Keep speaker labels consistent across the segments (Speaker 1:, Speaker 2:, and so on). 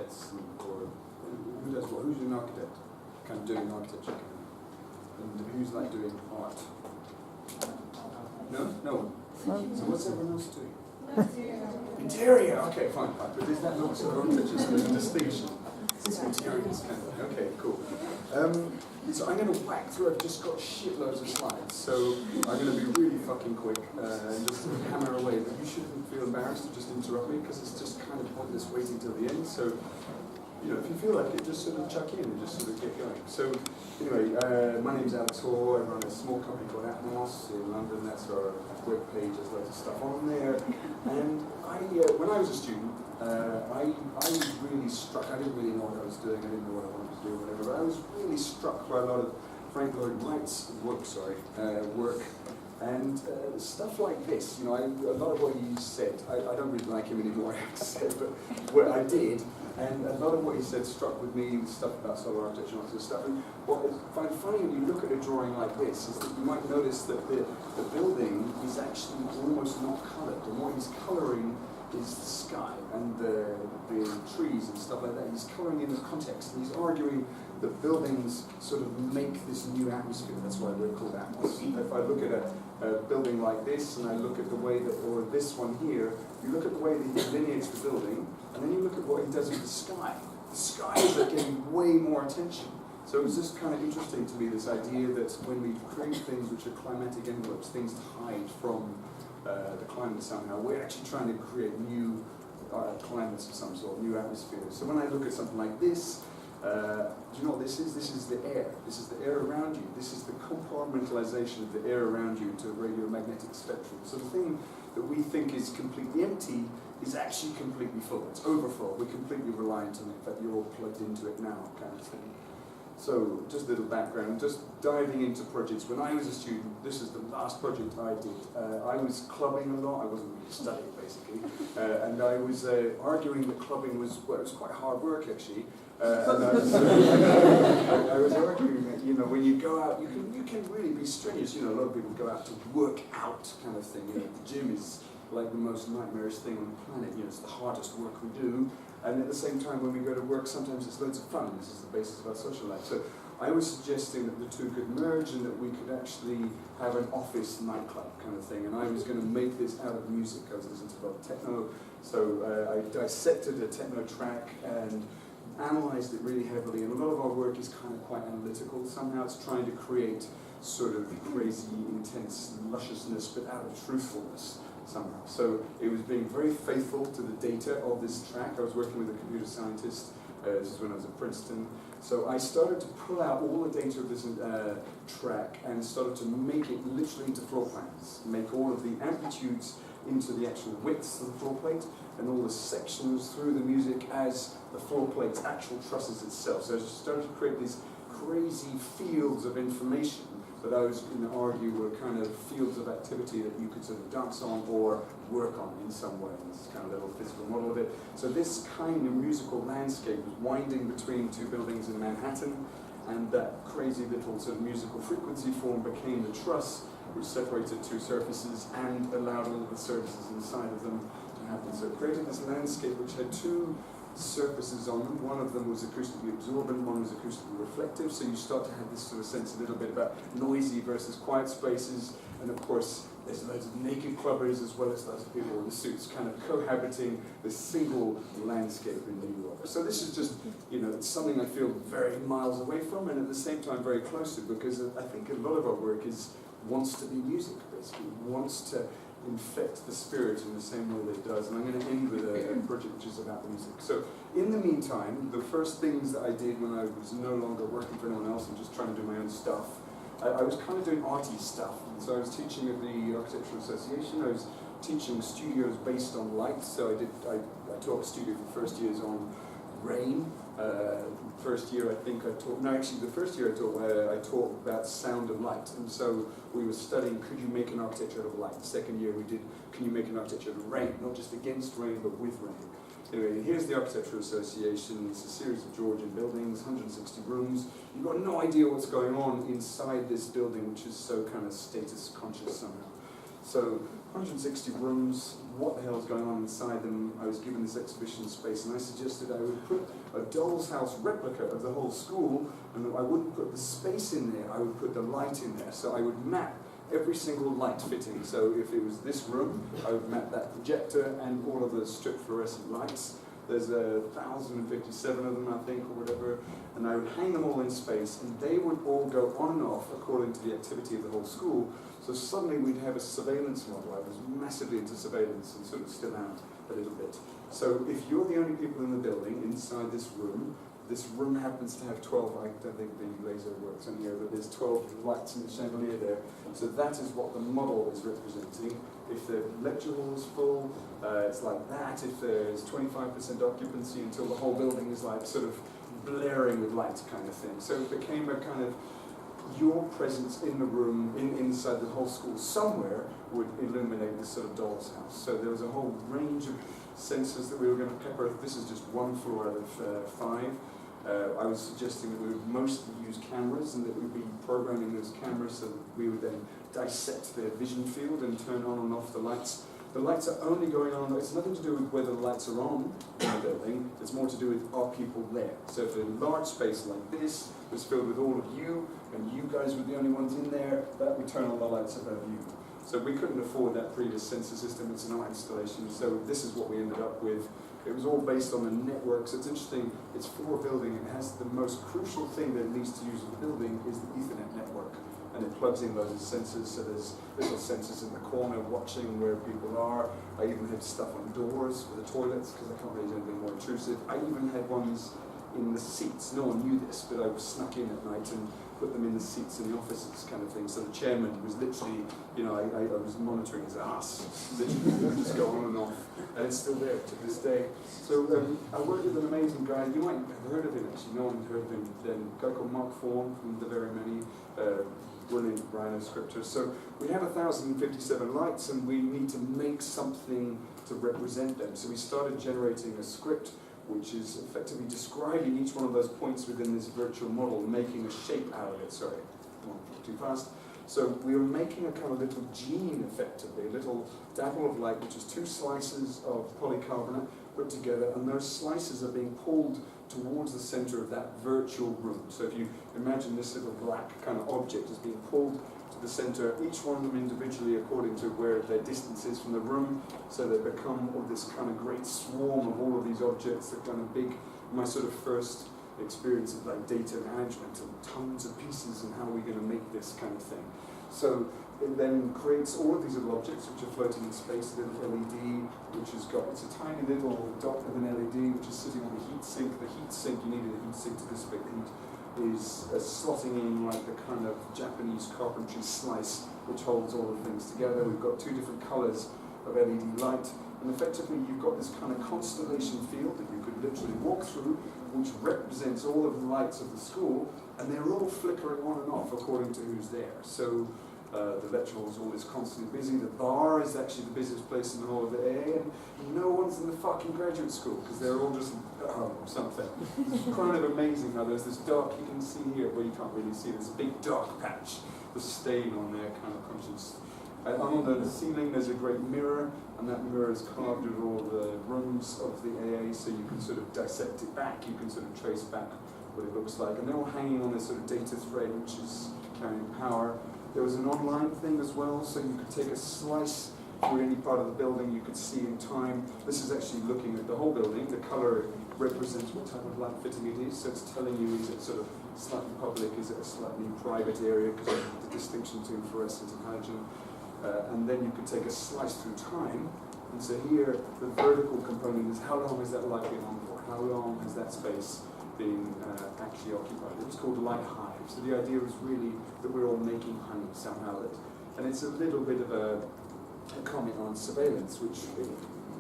Speaker 1: architects, or who does what? Who's an architect? Kind of doing architecture. And who's like doing art? No? No one. So what's everyone else doing? Interior. Okay, fine. But is that not sort of architecture sort of distinction? It's interior kind of thing. Okay, cool. So I'm going to whack through. I've just got shitloads of slides, so I'm going to be really fucking quick and just hammer away. But you shouldn't feel embarrassed to just interrupt me, because it's just kind of pointless waiting till the end. So, you know, if you feel like it, just sort of chuck in and just sort of get going. So, anyway, my name's Alex Hall. I run a small company called Atmos in London. That's our web page. There's loads of stuff on there. And when I was a student, I was really struck. I didn't really know what I was doing. I didn't know what I wanted to do, or whatever. But I was really struck by a lot of Frank Lloyd Wright's work. And stuff like this. You know, a lot of what he said. I don't really like him anymore, I have to say, but what I did. And a lot of what he said struck with me, stuff about solar architecture and all this stuff. And what I find funny when you look at a drawing like this is that you might notice that the building is actually almost not coloured. And what he's colouring is the sky and the trees and stuff like that. He's colouring in the context, and he's arguing that buildings sort of make this new atmosphere. That's why we're called Atmos. If I look at a building like this, and I look at the way that, or this one here, you look at the way that he delineates the building, and then you look at what he does with the sky. The skies are getting way more attention. So it was just kind of interesting to me, this idea that when we create things which are climatic envelopes, things to hide from the climate somehow, we're actually trying to create new climates of some sort, new atmospheres. So when I look at something like this, do you know what this is? This is the air. This is the air around you. This is the compartmentalization of the air around you into a radiomagnetic spectrum. So the thing that we think is completely empty is actually completely full. It's overfull. We're completely reliant on it. In fact, you're all plugged into it now, kind of thing. So, just a little background, just diving into projects. When I was a student, this is the last project I did. I was clubbing a lot. I wasn't really studying, basically. And I was arguing that clubbing was, well, it was quite hard work, actually. And I was arguing that, you know, when you go out, you can really be strenuous. You know, a lot of people go out to work out, kind of thing. You know, the gym is like the most nightmarish thing on the planet. You know, it's the hardest work we do. And at the same time, when we go to work, sometimes it's loads of fun. This is the basis of our social life. So I was suggesting that the two could merge and that we could actually have an office nightclub kind of thing. And I was going to make this out of music. I was listening to a lot of techno. So I dissected a techno track and analyzed it really heavily. And a lot of our work is kind of quite analytical. Somehow it's trying to create sort of crazy, intense lusciousness, but out of truthfulness. Somehow. So it was being very faithful to the data of this track. I was working with a computer scientist, this is when I was at Princeton. So I started to pull out all the data of this track and started to make it literally into floor plans, make all of the amplitudes into the actual widths of the floor plate, and all the sections through the music as the floor plate's actual trusses itself. So I started to create these crazy fields of information that I was going to argue were kind of fields of activity that you could sort of dance on or work on in some way. And this is kind of a little physical model of it. So this kind of musical landscape was winding between two buildings in Manhattan, and that crazy little sort of musical frequency form became the truss, which separated two surfaces and allowed all the surfaces inside of them to happen. So it created this landscape which had two surfaces on them. One of them was acoustically absorbent, one was acoustically reflective, so you start to have this sort of sense a little bit about noisy versus quiet spaces, and of course there's loads of naked clubbers as well as loads of people in the suits kind of cohabiting this single landscape in New York. So this is just, you know, it's something I feel very miles away from and at the same time very close to, because I think a lot of our work wants to be music, basically, wants to infect the spirit in the same way that it does. And I'm going to end with a project which is about music. So in the meantime, the first things that I did when I was no longer working for anyone else and just trying to do my own stuff, I was kind of doing arty stuff. And so I was teaching at the Architectural Association. I was teaching studios based on light. So I taught a studio for the first years on rain. First year I think I taught, no actually the first year I taught about sound of light, and so we were studying could you make an architecture out of light. The second year we did can you make an architecture out of rain, not just against rain but with rain. Anyway, here's the Architectural Association. It's a series of Georgian buildings, 160 rooms. You've got no idea what's going on inside this building, which is so kind of status conscious somehow. So 160 rooms, what the hell's going on inside them? I was given this exhibition space and I suggested I would put a doll's house replica of the whole school, and I wouldn't put the space in there, I would put the light in there. So I would map every single light fitting. So if it was this room, I would map that projector and all of the strip fluorescent lights. There's 1,057 of them, I think, or whatever, and I would hang them all in space, and they would all go on and off according to the activity of the whole school. So suddenly we'd have a surveillance model. I was massively into surveillance and sort of still am a little bit. So if you're the only people in the building inside this room happens to have 12, I don't think the laser works on here, but there's 12 lights in the chandelier there. So that is what the model is representing. If the lecture hall is full, it's like that. If there's 25% occupancy until the whole building is like sort of blaring with lights kind of thing. So it became a kind of your presence in the room, inside the whole school somewhere would illuminate this sort of doll's house. So there was a whole range of sensors that we were going to pepper. This is just one floor out of 5. I was suggesting that we would mostly use cameras and that we'd be programming those cameras so that we would then dissect their vision field and turn on and off the lights. The lights are only going on, it's nothing to do with whether the lights are on in the building, it's more to do with are people there. So if a large space like this was filled with all of you, and you guys were the only ones in there, that would turn on the lights above you. So we couldn't afford that previous sensor system, it's an art installation, so this is what we ended up with. It was all based on a network, so it's interesting, it's for a building, it has the most crucial thing that it needs to use in the building is the Ethernet network. And it plugs in those sensors, so there's little sensors in the corner watching where people are. I even had stuff on doors for the toilets, because I can't really do anything more intrusive. I even had ones in the seats. No one knew this, but I was snuck in at night and put them in the seats in the offices kind of thing. So the chairman was literally, you know, I was monitoring his ass, literally just go on and off. And it's still there to this day. So I worked with an amazing guy. You might have heard of him actually. No one had heard of him then. A guy called Mark Fawn from the Very Many. Brilliant Rhino scripters. So we have 1,057 lights and we need to make something to represent them. So we started generating a script which is effectively describing each one of those points within this virtual model, making a shape out of it. Sorry, come on, too fast. So we were making a kind of little gene, effectively, a little dapple of light, which is 2 slices of polycarbonate put together, and those slices are being pulled towards the center of that virtual room. So if you imagine this little black kind of object is being pulled to the center, each one of them individually according to where their distance is from the room, so they become this kind of great swarm of all of these objects that kind of big, my sort of first experience of like data management and tons of pieces and how are we going to make this kind of thing. So it then creates all of these little objects which are floating in space, a little LED which has got, it's a tiny little dot of an LED which is sitting on the heat sink. The heat sink, you needed a heat sink to dissipate the heat, is slotting in like the kind of Japanese carpentry slice which holds all the things together. We've got 2 different colors of LED light, and effectively you've got this kind of constellation field that you could literally walk through, which represents all of the lights of the school, and they're all flickering on and off according to who's there. So the lecture hall is always constantly busy. The bar is actually the busiest place in the whole of the AA, and no one's in the fucking graduate school because they're all just at home or something. It's kind of amazing how there's this dark, you can see here, but you can't really see, there's a big dark patch, the stain on their kind of conscience. And on the ceiling there's a great mirror, and that mirror is carved with all the rooms of the AA, so you can sort of dissect it back, you can sort of trace back what it looks like. And they're all hanging on this sort of data thread which is carrying power. There was an online thing as well, so you could take a slice through any part of the building, you could see in time. This is actually looking at the whole building. The color represents what type of light fitting it is, so it's telling you is it sort of slightly public, is it a slightly private area, because of the distinction between fluorescent and halogen. And then you could take a slice through time, and so here the vertical component is how long has that light been on for, how long has that space been actually occupied. It was called light hive, so the idea was really that we're all making honey somehow, and it's a little bit of a comment on surveillance, which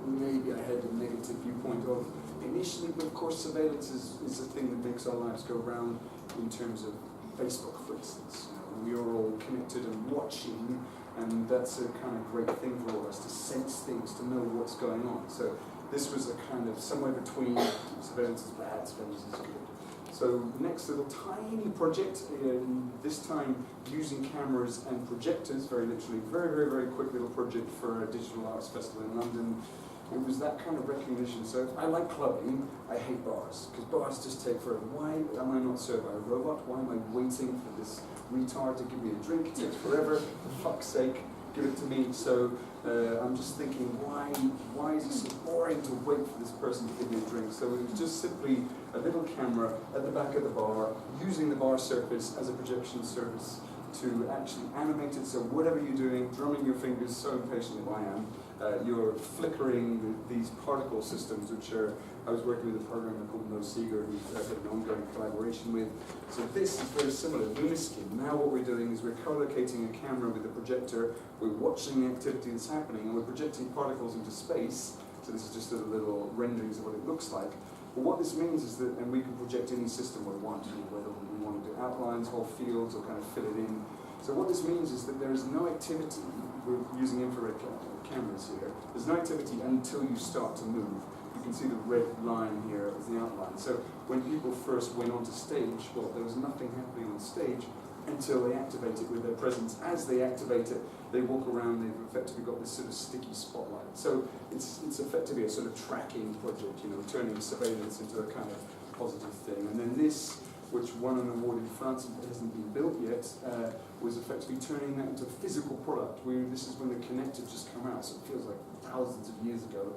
Speaker 1: maybe I had a negative viewpoint of initially, but of course surveillance is a thing that makes our lives go round in terms of Facebook, for instance. We are all connected and watching, and that's a kind of great thing for all of us to sense things, to know what's going on. So this was a kind of somewhere between surveillance is bad, surveillance is good. So next little tiny project, this time using cameras and projectors, very literally, very quick little project for a digital arts festival in London. It was that kind of recognition. So I like clubbing, I hate bars, because bars just take forever. Why am I not served by a robot? Why am I waiting for this retard to give me a drink? It takes forever, for fuck's sake, give it to me. So I'm just thinking, why is it so boring to wait for this person to give me a drink? So it was just simply a little camera at the back of the bar, using the bar surface as a projection surface to actually animate it. So whatever you're doing, drumming your fingers so impatiently I am, you're flickering these particle systems, which are, I was working with a programmer called Mo Seeger, who I've had an ongoing collaboration with. So this is very similar, Luniskin. Now what we're doing is we're co-locating a camera with a projector, we're watching the activity that's happening, and we're projecting particles into space. So this is just a little renderings of what it looks like. But what this means is that, and we can project any system we want, whether we want to do outlines, whole fields, or kind of fill it in. So what this means is that there is no activity, we're using infrared cameras here, there's no activity until you start to move. You can see the red line here as the outline. So when people first went onto stage, well, there was nothing happening on stage until they activate it with their presence. As they activate it, they walk around, they've effectively got this sort of sticky spotlight. So it's effectively a sort of tracking project, you know, turning surveillance into a kind of positive thing. And then this, which won an award in France and hasn't been built yet, was effectively turning that into a physical product. This is when the connector just came out, so it feels like thousands of years ago.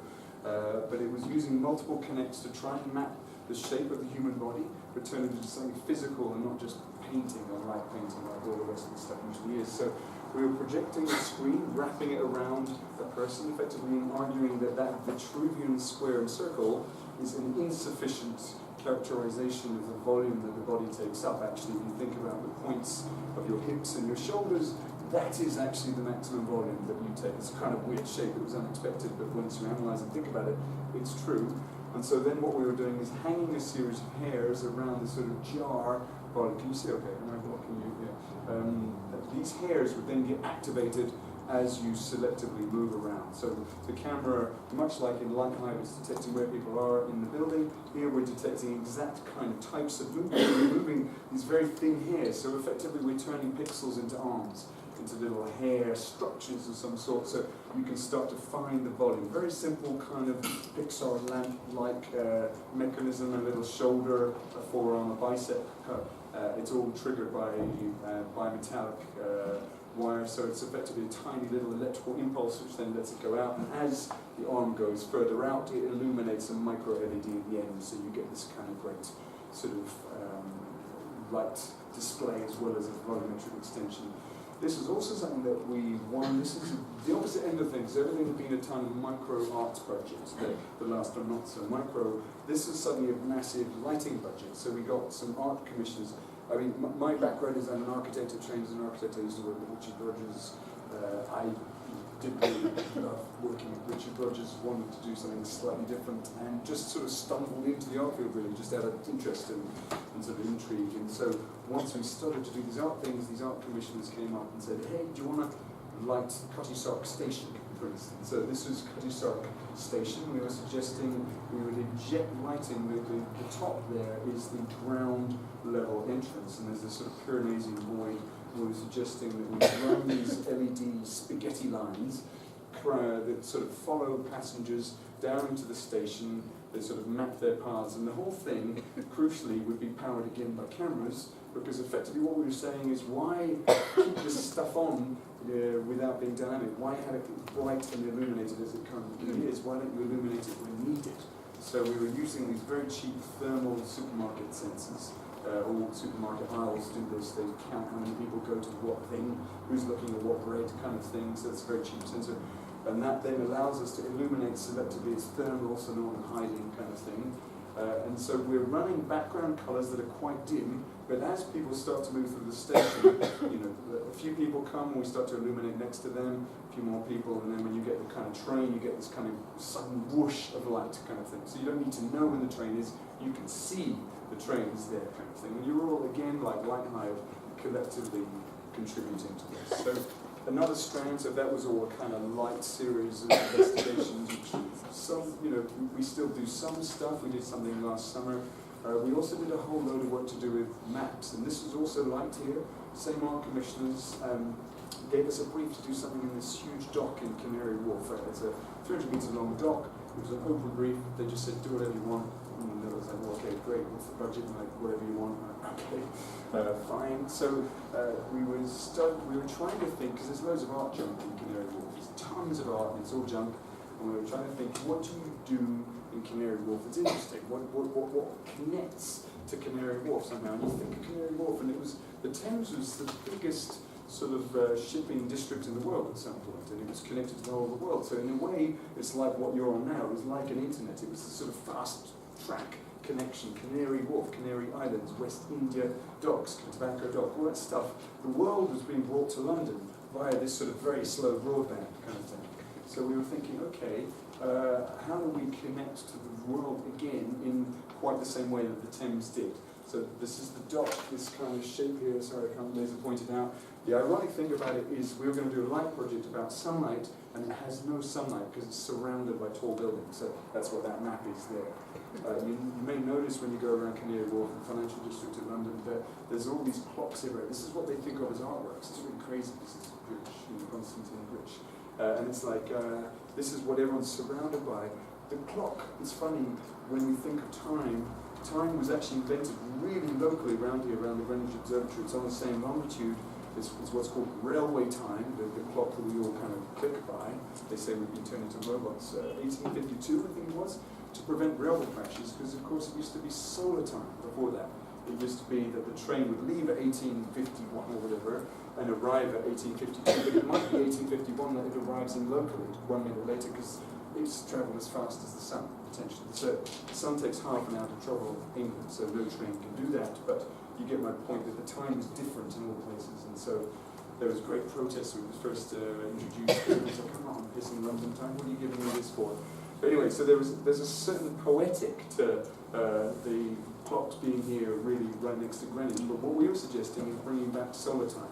Speaker 1: But it was using multiple connects to try and map the shape of the human body, but turn it into something physical and not just painting or light painting like all the rest of the stuff usually is. So we were projecting the screen, wrapping it around a person, effectively arguing that that Vitruvian square and circle is an insufficient characterization of the volume that the body takes up. Actually, if you think about the points of your hips and your shoulders, that is actually the maximum volume that you take. It's a kind of weird shape, it was unexpected, but once you analyze and think about it, it's true. And so then what we were doing is hanging a series of hairs around this sort of jar body. Can you see okay? Am I blocking you? Yeah. These hairs would then get activated as you selectively move around. So the camera, much like in Lighthide, is detecting where people are in the building. Here we're detecting exact kind of types of movement. We're moving these very thin hairs. So effectively we're turning pixels into arms, into little hair structures of some sort, so you can start to find the volume. Very simple kind of Pixar lamp-like mechanism, a little shoulder, a forearm, a bicep. It's all triggered by bimetallic wire, so it's effectively a tiny little electrical impulse which then lets it go out, and as the arm goes further out, it illuminates a micro LED at the end, so you get this kind of great sort of light display as well as a volumetric extension. This is also something that we won. This is the opposite end of things. Everything has been a ton of micro arts projects. The last are not so micro. This is suddenly a massive lighting budget. So we got some art commissioners. I mean, my background is I'm an architect. I trained as an architect. I used to work with Richard Rogers. I didn't really love working with Richard Rogers. Wanted to do something slightly different, and just sort of stumbled into the art field really, just out of interest and sort of intrigue. And so once we started to do these art things, these art commissioners came up and said, "Hey, do you want to light Cutty Sark Station, for instance?" So this was Cutty Sark Station. We were suggesting we would inject lighting. The top there is the ground level entrance, and there's this sort of Pyrenean void. We were suggesting that we run these LED spaghetti lines that sort of follow passengers down into the station. They sort of map their paths, and the whole thing, crucially, would be powered again by cameras, because effectively what we were saying is, why keep this stuff on without being dynamic? Why have it bright and illuminated as it currently is? Why don't you illuminate it when needed? So we were using these very cheap thermal supermarket sensors. All supermarket aisles do this. They count how many people go to what thing, who's looking at what bread kind of thing. So it's a very cheap sensor. And that then allows us to illuminate selectively as thermal, so no one hiding kind of thing. And so we're running background colours that are quite dim, but as people start to move through the station, you know, a few people come and we start to illuminate next to them, a few more people, and then when you get the kind of train, you get this kind of sudden whoosh of light kind of thing. So you don't need to know when the train is, you can see the train is there kind of thing. And you're all, again, like Lighthide, collectively contributing to this. So another strand, so that was all a kind of light series of investigations, which some, you know, we still do some stuff. We did something last summer We also did a whole load of work to do with maps, and this was also light here. Same art commissioners gave us a brief to do something in this huge dock in Canary Wharf. It's a 300-metre long dock. It was an open brief. They just said, do whatever you want. And I was like, well, okay, great. What's the budget? Like, whatever you want. Okay, fine. So we were trying to think, because there's loads of art junk in Canary Wharf. There's tons of art, and it's all junk. And we were trying to think, what do you do in Canary Wharf that's interesting? What connects to Canary Wharf somehow? And you think of Canary Wharf, and the Thames was the biggest sort of shipping district in the world at some point, and it was connected to the whole of the world. So in a way, it's like what you're on now. It was like an internet. It was a sort of fast track connection. Canary Wharf, Canary Islands, West India docks, Tobacco Dock, all that stuff. The world was being brought to London via this sort of very slow broadband kind of thing. So we were thinking, okay, how do we connect to the world again in quite the same way that the Thames did? So this is the dock, this kind of shape here. Sorry, I can't laser point it out. The ironic thing about it is we were going to do a light project about sunlight, and it has no sunlight because it's surrounded by tall buildings. So that's what that map is there. You may notice when you go around Canary Wharf, the financial district of London, that there's all these clocks everywhere. This is what they think of as artworks. It's really crazy. This is British, Constantine British. And it's like, this is what everyone's surrounded by. The clock, it's funny, when we think of time, time was actually invented really locally around here, around the Greenwich Observatory. It's on the same longitude. It's what's called railway time, the clock that we all kind of click by. They say we've been turned into robots. 1852, I think it was, to prevent railway crashes, because of course it used to be solar time before that. It used to be that the train would leave at 1851 or whatever, and arrive at 1852, but it might be 1851 that it arrives in locally 1 minute later, because it's travelled as fast as the sun, potentially. So the sun takes half an hour to travel England, so no train can do that, but you get my point that the time is different in all places, and so there was great protest when it was first introduced. It was like, come on, this in London time, what are you giving me this for? But anyway, so there's a certain poetic to the clocks being here really right next to Greenwich, but what we were suggesting is bringing back solar time.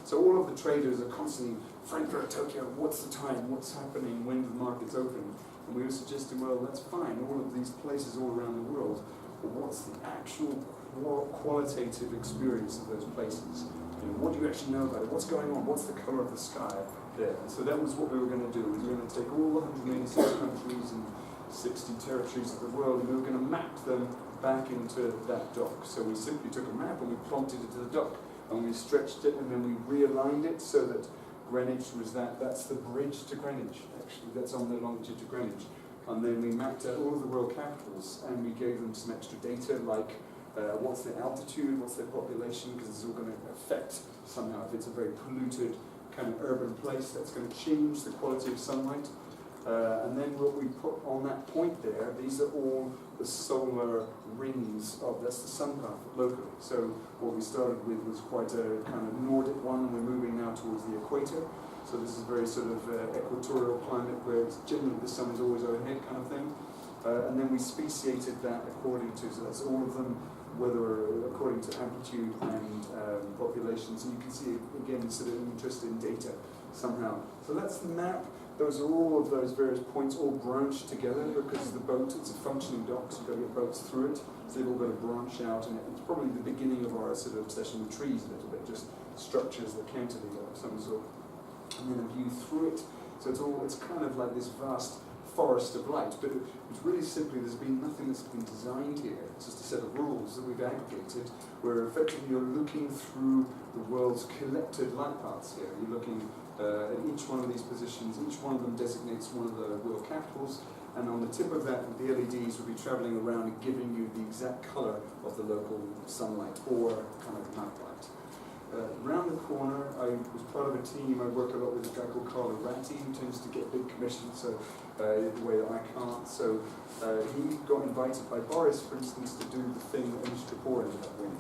Speaker 1: So all of the traders are constantly, Frankfurt, Tokyo, what's the time, what's happening, when the market's open? And we were suggesting, well, that's fine, all of these places all around the world, but what's the actual qualitative experience of those places? You know, what do you actually know about it? What's going on? What's the colour of the sky there? And so that was what we were going to do. We were going to take all the 186 countries and 60 territories of the world, and we were going to map them back into that dock. So we simply took a map and we planted it to the dock, and we stretched it, and then we realigned it so that Greenwich was that's the bridge to Greenwich, actually. That's on the longitude to Greenwich. And then we mapped out all of the world capitals, and we gave them some extra data, like what's their altitude, what's their population, because it's all going to affect somehow. If it's a very polluted kind of urban place, that's going to change the quality of sunlight. And then what we put on that point there, these are all the solar rings that's the sun path locally. So what we started with was quite a kind of Nordic one, and we're moving now towards the equator. So this is very sort of equatorial climate where it's generally the sun is always overhead kind of thing. And then we speciated that according to, so that's all of them, whether according to amplitude and population. So you can see, again, sort of interest in data somehow. So that's the map. Those are all of those various points all branched together because the boat, it's a functioning dock, so you've got to get boats through it. So they've all got to branch out, and it's probably the beginning of our sort of obsession with trees a little bit, just structures that cantilever of some sort. And then a view through it. So it's kind of like this vast forest of light, but it's really simply, there's been nothing that's been designed here. It's just a set of rules that we've aggregated, where effectively you're looking through the world's collected light paths here. You're looking at each one of these positions, each one of them designates one of the world capitals, and on the tip of that, the LEDs will be travelling around and giving you the exact colour of the local sunlight or kind of night light. Around the corner, I was part of a team. I work a lot with a guy called Carlo Ratti, who tends to get big commissions, so the way that I can't. So he got invited by Boris, for instance, to do the thing that Anish Kapoor ended up winning.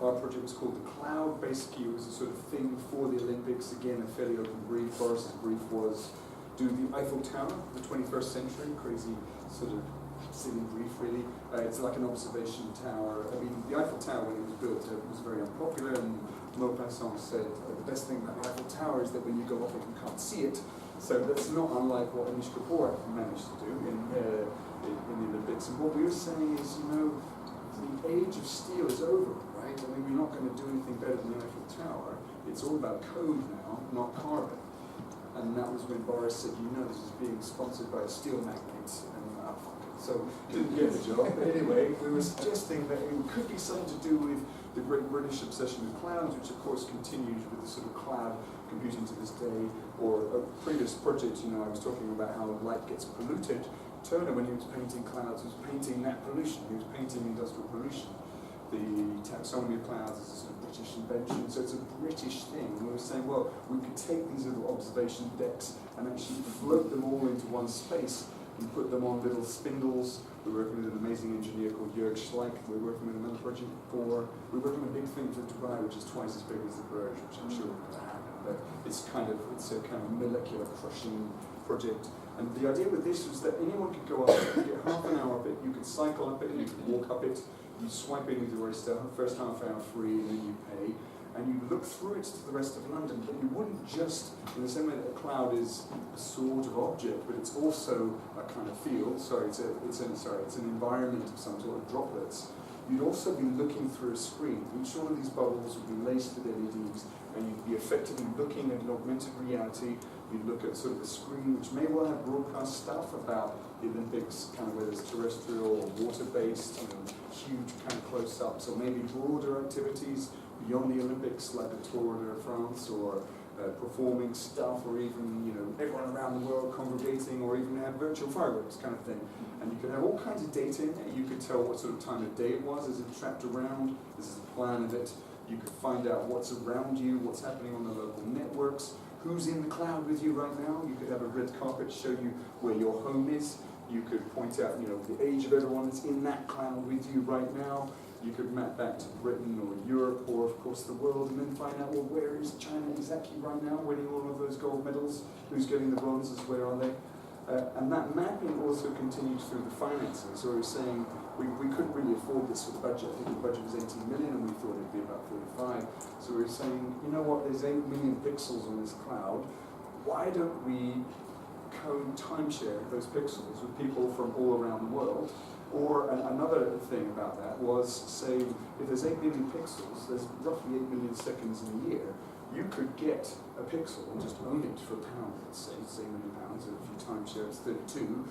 Speaker 1: Our project was called The Cloud. Basically, it was a sort of thing for the Olympics. Again, a fairly open brief. Boris's brief was do the Eiffel Tower of the 21st century. Crazy sort of silly brief, really. It's like an observation tower. I mean, the Eiffel Tower, when it was built, was very unpopular, and Maupassant said the best thing about the Eiffel Tower is that when you go up it, you can't see it. So that's not unlike what Anish Kapoor managed to do in the Olympics. And what we were saying is, you know, the age of steel is over, right? I mean, we're not going to do anything better than the Eiffel Tower. It's all about code now, not carbon. And that was when Boris said, you know, this is being sponsored by a steel magnate. And so didn't get the job. But anyway, we were suggesting that it could be something to do with the great British obsession with clouds, which of course continues with the sort of cloud computing to this day, or a previous project, you know, I was talking about how light gets polluted. Turner, when he was painting clouds, was painting that pollution. He was painting industrial pollution. The taxonomy of clouds is a sort of British invention, so it's a British thing. And we were saying, well, we could take these little observation decks and actually float them all into one space and put them on little spindles. We're working with an amazing engineer called Jörg Schleich. We're working with another project we're working on a big thing for Dubai, which is twice as big as the Burj, which I'm sure will happen. But it's a kind of molecular crushing project. And the idea with this was that anyone could go up it, you get half an hour up it, you could cycle up it, you could walk up it, you swipe in with your Oyster, first half hour free, and then you pay. And you look through it to the rest of London, but you wouldn't just, in the same way that a cloud is a sort of object, but it's also a kind of field, it's an environment of some sort of droplets. You'd also be looking through a screen. Each one of these bubbles would be laced with LEDs, and you'd be effectively looking at an augmented reality. You'd look at sort of a screen which may well have broadcast stuff about the Olympics, kind of whether it's terrestrial or water-based, you know, huge kind of close-ups, or maybe broader activities beyond the Olympics, like a Tour de France, or performing stuff, or even, you know, everyone around the world congregating, or even have virtual fireworks kind of thing. And you could have all kinds of data in there. You could tell what sort of time of day it was as it trapped around. This is a plan of it. You could find out what's around you, what's happening on the local networks, who's in the cloud with you right now. You could have a red carpet show you where your home is. You could point out, you know, the age of everyone that's in that cloud with you right now. You could map back to Britain or Europe or, of course, the world, and then find out, well, where is China exactly right now, winning all of those gold medals? Who's getting the bronzes? Where are they? And that mapping also continues through the financing. So we were saying we couldn't really afford this for the budget. I think the budget was 18 million, and we thought it'd be about 45. So we were saying, you know what, there's 8 million pixels on this cloud. Why don't we timeshare those pixels with people from all around the world? Or another thing about that was saying, if there's 8 million pixels, there's roughly 8 million seconds in a year. You could get a pixel and just own it for £1, let's say, it's £8 million, so if you timeshare it's 32.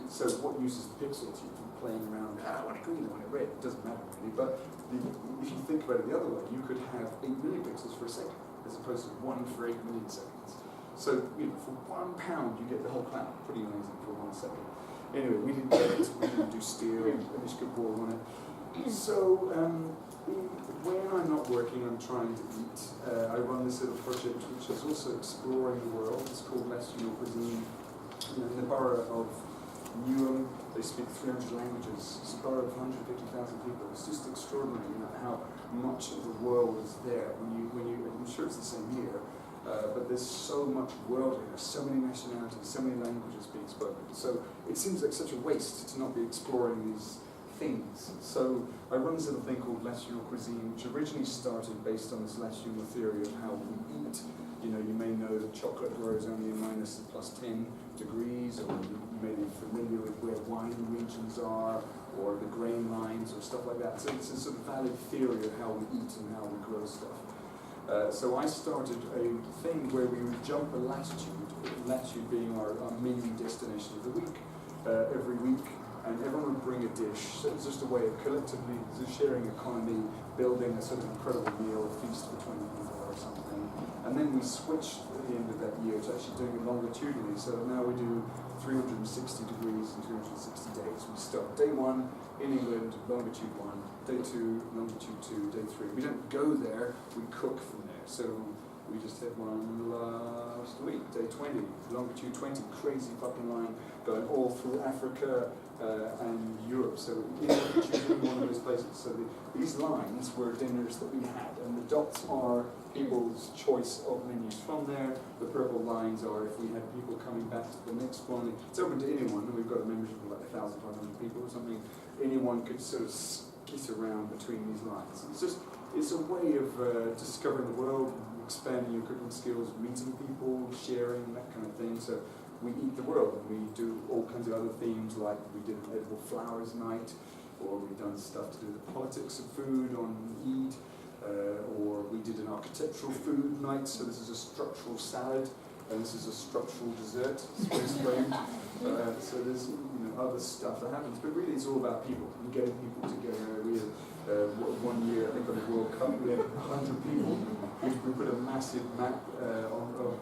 Speaker 1: So what use is the pixel to you from playing around, I want it green, I want it red, it doesn't matter really, but if you think about it the other way, you could have 8 million pixels for a second, as opposed to 1 for 8 million seconds. So, you know, for £1 you get the whole cloud, pretty amazing for 1 second. Anyway, we didn't get it, we didn't do steel, Anish Kapoor on it. So, when I'm not working, I'm trying to eat. I run this little project which is also exploring the world. It's called National Cuisine. In the borough of Newham, they speak 300 languages. It's a borough of 150,000 people. It's just extraordinary, you know, how much of the world is there. I'm sure it's the same here. But there's so much worldliness, so many nationalities, so many languages being spoken. So it seems like such a waste to not be exploring these things. So I run this little thing called National Cuisine, which originally started based on this National theory of how we eat. You know, you may know that chocolate grows only in -+10 degrees, or you may be familiar with where wine regions are, or the grain lines, or stuff like that. So it's a sort of valid theory of how we eat and how we grow stuff. So I started a thing where we would jump a latitude being our menu destination of the week, every week, and everyone would bring a dish. So it's just a way of collectively, it's a sharing economy, building a sort of incredible meal, a feast for 20 people or something. And then we switched at the end of that year to actually doing it longitudinally, so that now we do 360 degrees and 360 days. We start day 1 in England, longitude 1, day 2, longitude 2, day 3. We don't go there, we cook from there. So we just had one last week, day 20, longitude 20, crazy fucking line going all through Africa and Europe. So choosing one of those places. So these lines were dinners that we had, and the dots are people's choice of menus from there. The purple lines are if we had people coming back to the next one. It's open to anyone, and we've got a membership of like 1,500 people or something. Anyone could sort of skit around between these lines. It's a way of discovering the world. We expanding your cooking skills, meeting people, sharing, that kind of thing. So we eat the world, and we do all kinds of other themes, like we did an edible flowers night, or we've done stuff to do with the politics of food on Eid, or we did an architectural food night, so this is a structural salad, and this is a structural dessert, space framed. So there's other stuff that happens, but really it's all about people and getting people together. We had, one year, I think on the World Cup, we had 100 people. We put a massive map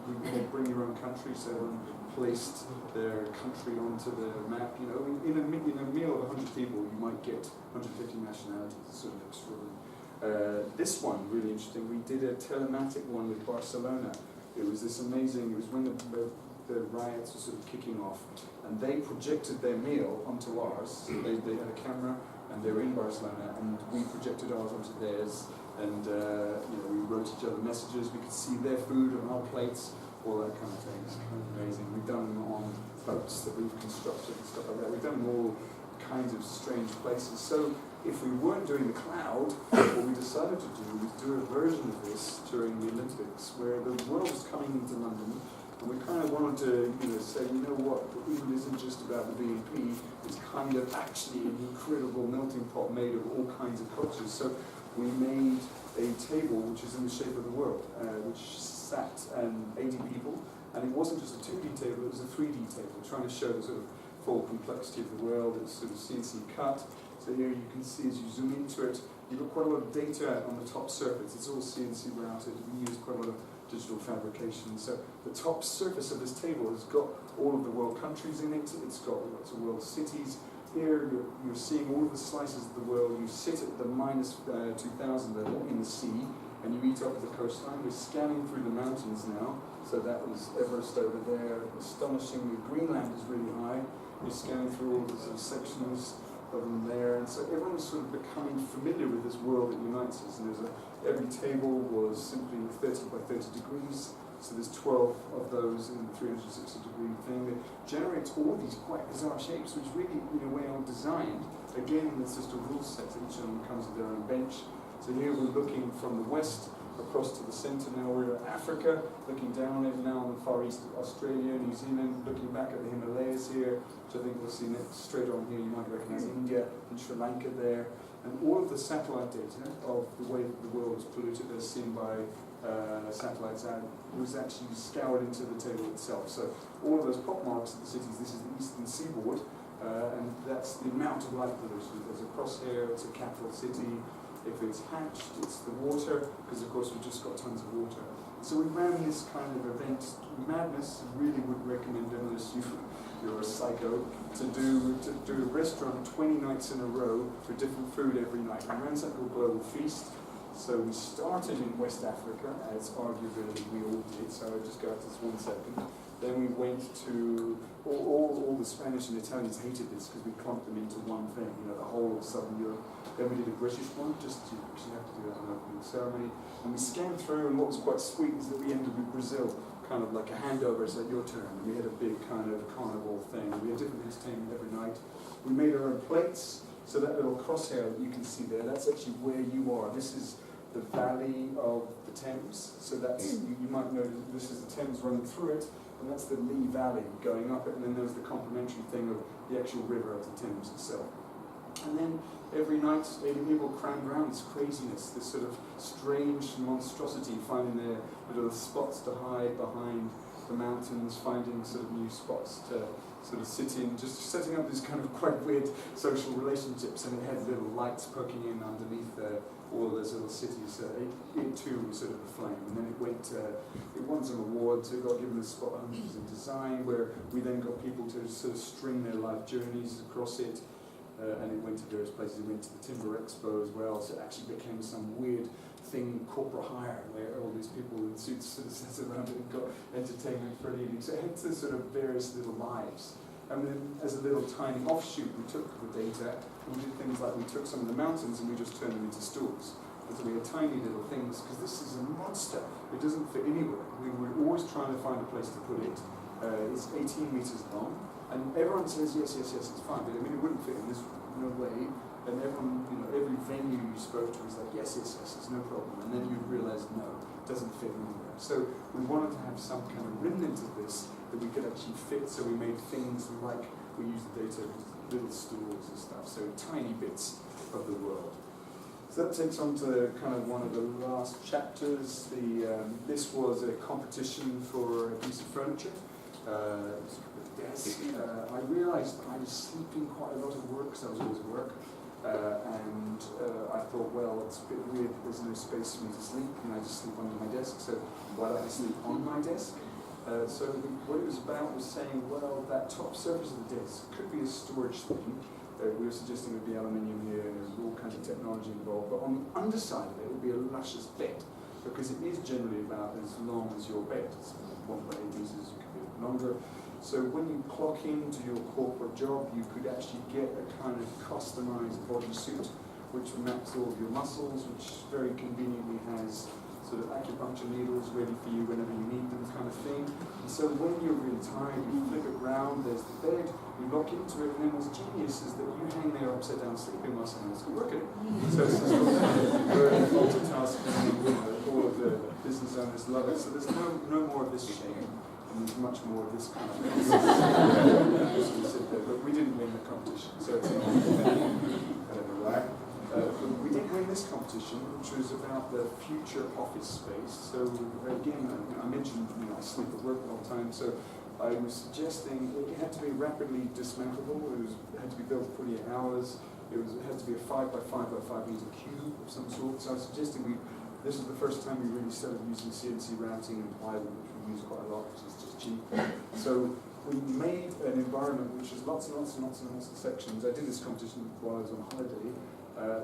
Speaker 1: we called Bring Your Own Country, so everyone placed their country onto the map. In a meal of 100 people, you might get 150 nationalities. It's sort of extraordinary. This one, really interesting, we did a telematic one with Barcelona. It was this amazing, it was when the riots were sort of kicking off, and they projected their meal onto ours. So they had a camera, and they were in Barcelona, and we projected ours onto theirs, and we wrote each other messages. We could see their food on our plates, all that kind of thing. It's kind of amazing. We've done them on boats that we've constructed and stuff like that. We've done them all kinds of strange places. So if we weren't doing the cloud, what we decided to do was do a version of this during the Olympics, where the world was coming into London, and we kind of wanted to say, what, England isn't just about the BNP, it's kind of actually an incredible melting pot made of all kinds of cultures. So we made a table which is in the shape of the world, which sat 80 people, and it wasn't just a 2D table, it was a 3D table, trying to show the sort of full complexity of the world. It's sort of CNC cut. So here you can see, as you zoom into it, you've got quite a lot of data on the top surface. It's all CNC routed. We use quite a lot of digital fabrication. So the top surface of this table has got all of the world countries in it. It's got lots of world cities. Here you're seeing all of the slices of the world. You sit at the minus 2000 level in the sea, and you eat off the coastline. We're scanning through the mountains now. So that was Everest over there. Astonishingly, Greenland is really high. You're scanning through all of the sort of sections of them there, and so everyone's sort of becoming familiar with this world that unites us. And every table was simply 30 by 30 degrees, so there's 12 of those in the 360 degree thing that generates all these quite bizarre shapes, which really, in a way, are designed. Again, it's just a rule set, each of them comes with their own bench. So here we're looking from the west across to the centre. Now we're in Africa, looking down it, now on the far east of Australia, New Zealand, looking back at the Himalayas here, which I think we'll see next, straight on here. You might recognise India and Sri Lanka there. And all of the satellite data of the way that the world was polluted as seen by satellites out was actually scoured into the table itself. So all of those pop marks of the cities, this is the eastern seaboard, and that's the amount of light pollution. There's a crosshair, it's a capital city. If it's hatched, it's the water, because of course we've just got tons of water. So we ran this kind of event, madness. Really would recommend, unless you're a psycho, to do a restaurant 20 nights in a row for different food every night. We ran something called Global Feast. So we started in West Africa, as arguably we all did, so I'll just go out to this 1 second. Then we went to, all the Spanish and Italians hated this because we clumped them into one thing, the whole of Southern Europe. Then we did a British one, just to actually have to do that in an opening ceremony. And we scanned through, and what was quite sweet is that we ended with Brazil, kind of like a handover, so your turn. And we had a big kind of carnival thing. We had different entertainment every night. We made our own plates, so that little crosshair that you can see there, that's actually where you are. This is the valley of the Thames, so that's, you might know that this is the Thames running through it, and that's the Lee Valley going up it, and then there's the complementary thing of the actual river of the Thames itself. And then every night, 80 people crammed around this craziness, this sort of strange monstrosity, finding their little spots to hide behind the mountains, finding sort of new spots to sort of sit in, just setting up these kind of quite weird social relationships. And it had little lights poking in underneath all those little cities. It too was sort of aflame. And then it won some awards. It got given a spot on in design, where we then got people to sort of string their life journeys across it. And it went to various places. It went to the Timber Expo as well, so it actually became some weird thing, corporate hire, where all these people in suits sort of sat around it and got entertainment for an evening. So it had this sort of various little lives. And then as a little tiny offshoot, we took the data, and we did things like we took some of the mountains and we just turned them into stools. And so we had tiny little things, because this is a monster. It doesn't fit anywhere. We were always trying to find a place to put it. It's 18 meters long. And everyone says, yes, it's fine, but I mean, it wouldn't fit in this, no way. And everyone, every venue you spoke to was like, yes, it's no problem. And then you realise, no, it doesn't fit anywhere. So we wanted to have some kind of remnant of this that we could actually fit, so we made things like we use the data with little stools and stuff, so tiny bits of the world. So that takes on to kind of one of the last chapters. This was a competition for a piece of furniture. It was a desk. I realised I was sleeping quite a lot at work, because I was always at work. And I thought, well, it's a bit weird, there's no space for me to sleep, and I just sleep under my desk, so why don't I sleep on my desk? So what it was about was saying, well, that top surface of the desk could be a storage thing. We were suggesting it would be aluminium here, and there's all kinds of technology involved, but on the underside of it would be a luscious bed, because it is generally about as long as your bed. It's 1.8 meters, it could be longer. So when you clock into your corporate job, you could actually get a kind of customized bodysuit, which maps all of your muscles, which very conveniently has sort of acupuncture needles ready for you whenever you need them, kind of thing. And so when you're really tired, you flip it round, there's the bed, you lock into it, and then what's genius is that you hang there upside down sleeping while someone else can work at it. So it's just you're multitasking, all of the business owners love it, so there's no more of this shame. And there's much more of this kind of thing. But we didn't win the competition, so it's I don't know why. We did win this competition, which was about the future office space. So again, I mentioned I sleep at work all the time, so I was suggesting it had to be rapidly dismantleable. It had to be built in 48 hours. It had to be a 5 by 5 by 5 meter cube of some sort. So I was suggesting this is the first time we really started using CNC routing and plywood, which we use quite a lot, which is just cheap. So we made an environment which is lots and lots and lots and lots of sections. I did this competition while I was on holiday,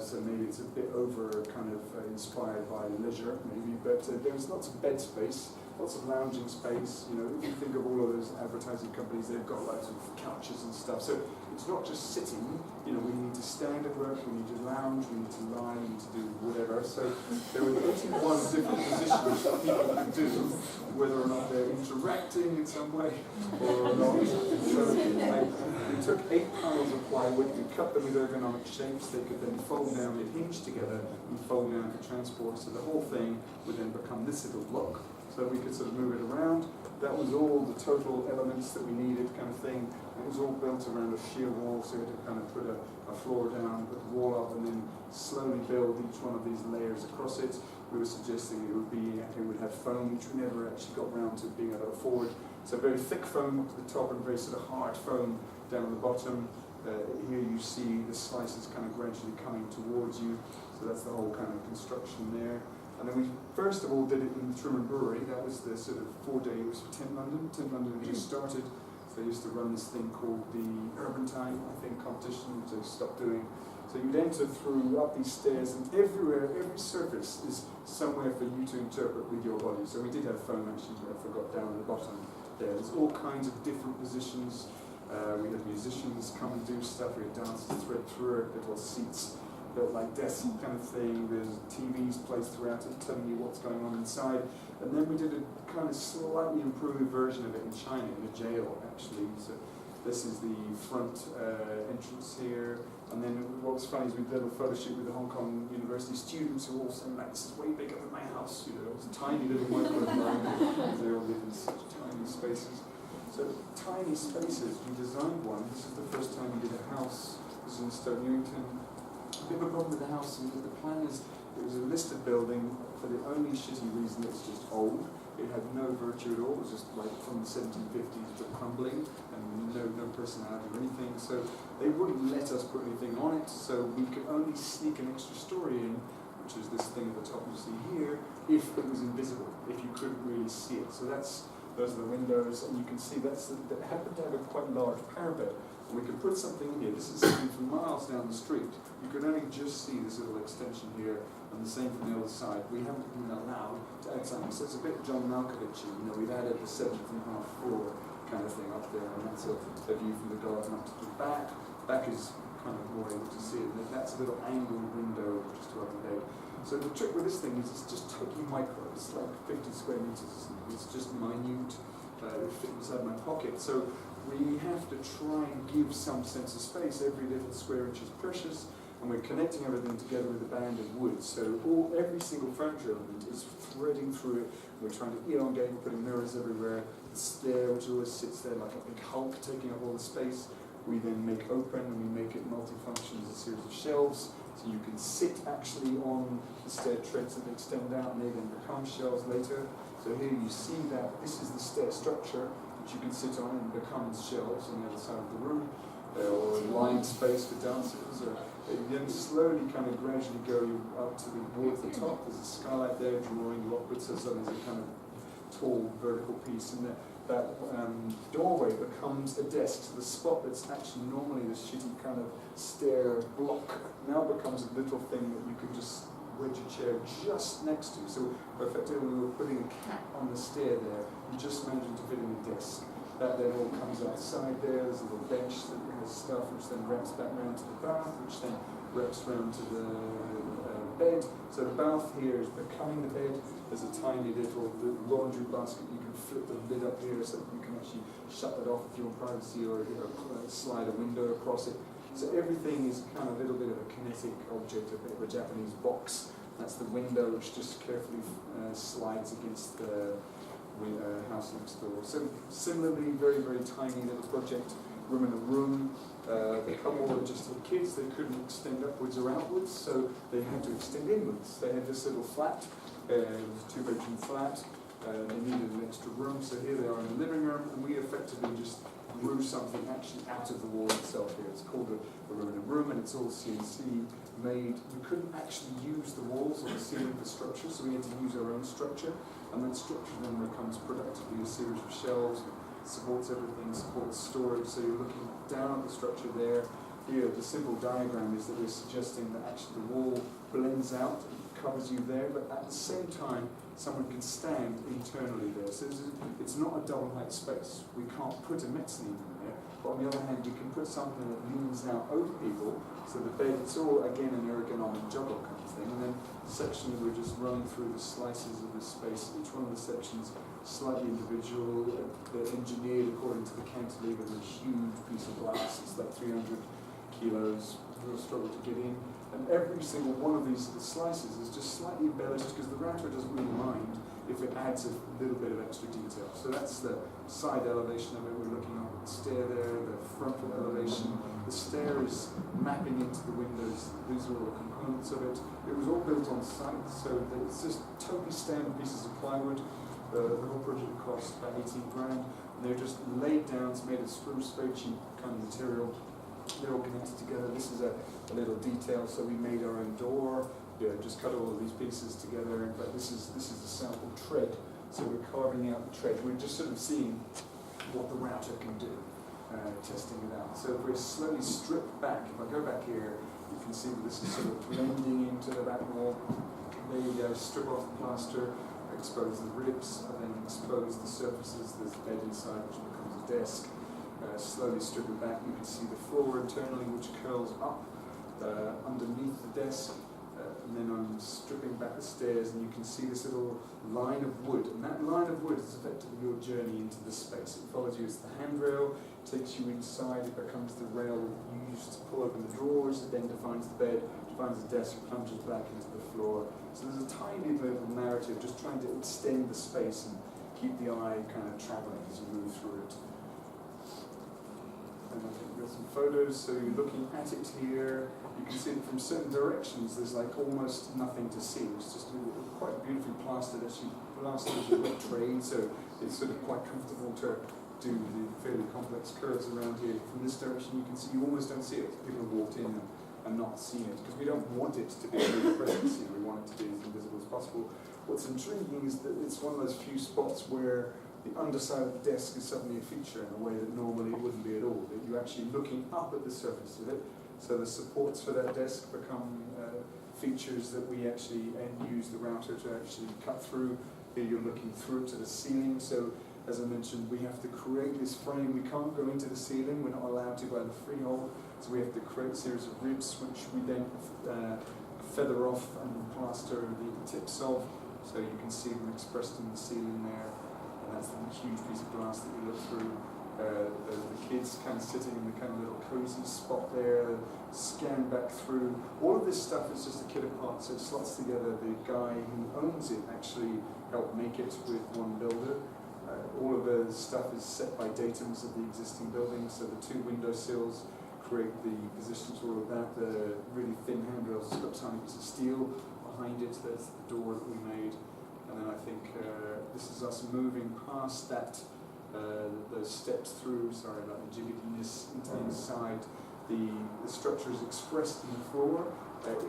Speaker 1: so maybe it's a bit over kind of inspired by leisure, maybe, but there was lots of bed space, lots of lounging space. If you think of all of those advertising companies, they've got lots of couches and stuff. So it's not just sitting, we need to stand at work, we need to lounge, we need to lie, we need to do whatever. So there were 81 different positions that people could do, whether or not they're interacting in some way or not. So we took 8 piles of plywood, we cut them with ergonomic shapes, they could then fold down, they'd hinge together and fold down for transport, so the whole thing would then become this little block. So we could sort of move it around. That was all the total elements that we needed, kind of thing. It was all built around a shear wall, so we had to kind of put a floor down, put the wall up, and then slowly build each one of these layers across it. We were suggesting it would have foam, which we never actually got around to being able to afford. So very thick foam up to the top and very sort of hard foam down at the bottom. Here you see the slices kind of gradually coming towards you. So that's the whole kind of construction there. And then we first of all did it in the Truman Brewery. That was the sort of 4-day, it was for Tent London. Tent London had just started. So they used to run this thing called the Urban Time, I think, competition, which they stopped doing. So you'd enter through up these stairs, and everywhere, every surface is somewhere for you to interpret with your body. So we did have foam, actually, I forgot, down at the bottom there. There's all kinds of different positions. We had musicians come and do stuff. We had dancers thread through it, little seats built like desks kind of thing. There's TVs placed throughout it telling you what's going on inside. And then we did a kind of slightly improved version of it in China, in a jail actually. So this is the front entrance here. And then what was funny is we did a photo shoot with the Hong Kong University students who all saying, like, this is way bigger than my house. It was a tiny little micro environment. They all live in such tiny spaces. So tiny spaces, we designed one. This is the first time we did a house. This is in Stoke Newington. A bit of a problem with the house, and the plan is it was a listed building for the only shitty reason that it's just old. It had no virtue at all. It was just like from the 1750s, but crumbling, and no personality or anything. So they wouldn't let us put anything on it, so we could only sneak an extra story in, which is this thing at the top you see here, if it was invisible, if you couldn't really see it. So those are the windows, and you can see that happened to have a quite large parapet. And we could put something in here. This is something from miles down the street. You could only just see this little extension here, and the same from the other side. We haven't been allowed to add something. So it's a bit John Malkovich. We've added the 7th and half floor kind of thing up there, and that's a view from the garden up to the back. Back is kind of more able to see it. And that's a little angled window just to up the head. So the trick with this thing is it's just totally micro. It's like 50 square meters. It's just minute. It fit inside my pocket. So we have to try and give some sense of space. Every little square inch is precious. and we're connecting everything together with a band of wood. So every single furniture element is threading through it. We're trying to elongate, putting mirrors everywhere. The stair, which always sits there like a big hulk, taking up all the space. We then make open and we make it multifunction as a series of shelves. So you can sit actually on the stair treads that extend out and they then become shelves later. So here you see that this is the stair structure which you can sit on and becomes shelves on the other side of the room, or lined space for dancers. Or you then slowly kind of gradually go up towards the top. There's a skylight there drawing you upwards, so there's a kind of tall vertical piece, and that doorway becomes a desk. So the spot that's actually normally this shitty kind of stair block now becomes a little thing that you can just wedge a chair just next to. So effectively we were putting a cat on the stair there and just managing to fit in a desk. That then all comes outside there. There's a little bench that has stuff which then wraps back round to the bath, which then wraps round to the bed. So the bath here is becoming the bed. There's a tiny little laundry basket. You can flip the lid up here so that you can actually shut that off if you want privacy, or slide a window across it. So everything is kind of a little bit of a kinetic object, a bit of a Japanese box. That's the window which just carefully slides against the house next door. So similarly, very, very tiny little project, room in a room. The couple were just had kids, they couldn't extend upwards or outwards, so they had to extend inwards. They had this little flat, it was a 2-bedroom flat. They needed an extra room, so here they are in the living room, and we effectively just grew something actually out of the wall itself here. It's called a room in a room, and it's all CNC made. We couldn't actually use the walls or the ceiling for structure, so we had to use our own structure, and that structure then becomes productively a series of shelves, supports everything, supports storage. So you're looking down at the structure there. Here, the simple diagram is that we're suggesting that actually the wall blends out, covers you there, but at the same time, someone can stand internally there. So it's not a double height space. We can't put a mezzanine in there, but on the other hand, we can put something that leans out over people, so the bed, it's all, again, an ergonomic juggle kind of thing. And then sectionally, we're just running through the slices of this space. Each one of the sections slightly individual. They're engineered according to the cantilever. There's a huge piece of glass. It's like 300 kilos. We'll struggle to get in. And every single one of these slices is just slightly embellished because the router doesn't really mind if it adds a little bit of extra detail. So that's the side elevation of it. We're looking up at the stair there, the frontal elevation. The stair is mapping into the windows. These are all the components of it. It was all built on site, so it's just totally standard pieces of plywood. The whole project cost about 18 grand. And they're just laid down. It's made of spruce, very cheap kind of material. They're all connected together. This is a little detail, so we made our own door. Just cut all of these pieces together. In fact, this is a sample tread. So we're carving out the tread. We're just sort of seeing what the router can do, testing it out. So if we're slowly stripped back, if I go back here, you can see that this is sort of blending into the back wall. There you go, strip off the plaster, expose the ribs, and then expose the surfaces. There's a bed inside, which becomes a desk. Slowly strip it back. You can see the floor internally, which curls up underneath the desk. And then I'm stripping back the stairs, and you can see this little line of wood. And that line of wood is effectively your journey into the space. It follows you as the handrail, takes you inside, it becomes the rail you use to pull open the drawers, it then defines the bed, defines the desk, plunges back into the floor. So there's a tiny little narrative just trying to extend the space and keep the eye kind of traveling as you move through it. And I think we've got some photos, so you're looking at it here. You can see it from certain directions, there's like almost nothing to see. It's just quite beautifully plastered, actually plastered as a wet trade, so it's sort of quite comfortable to do the fairly complex curves around here. From this direction you can see, you almost don't see it. People have walked in and not seen it, because we don't want it to be a present scene, we want it to be as invisible as possible. What's intriguing is that it's one of those few spots where the underside of the desk is suddenly a feature in a way that normally it wouldn't be at all, that you're actually looking up at the surface of it. So the supports for that desk become features that we actually use the router to actually cut through. Here you're looking through to the ceiling. So as I mentioned, we have to create this frame. We can't go into the ceiling. We're not allowed to by the freehold. So we have to create a series of ribs, which we then feather off and plaster the tips of. So you can see them expressed in the ceiling there. And that's the huge piece of glass that you look through. the kids kind of sitting in the kind of little cozy spot there, scan back through. All of this stuff is just a kit of parts, so it slots together. The guy who owns it actually helped make it with one builder. All of the stuff is set by datums of the existing building, so the two window sills create the positions, all of that. The really thin handrails has got tiny bits of steel behind it. There's the door that we made. And then I think this is us moving past that, those steps through, sorry about the jigginess, into the inside. The structure is expressed in the floor.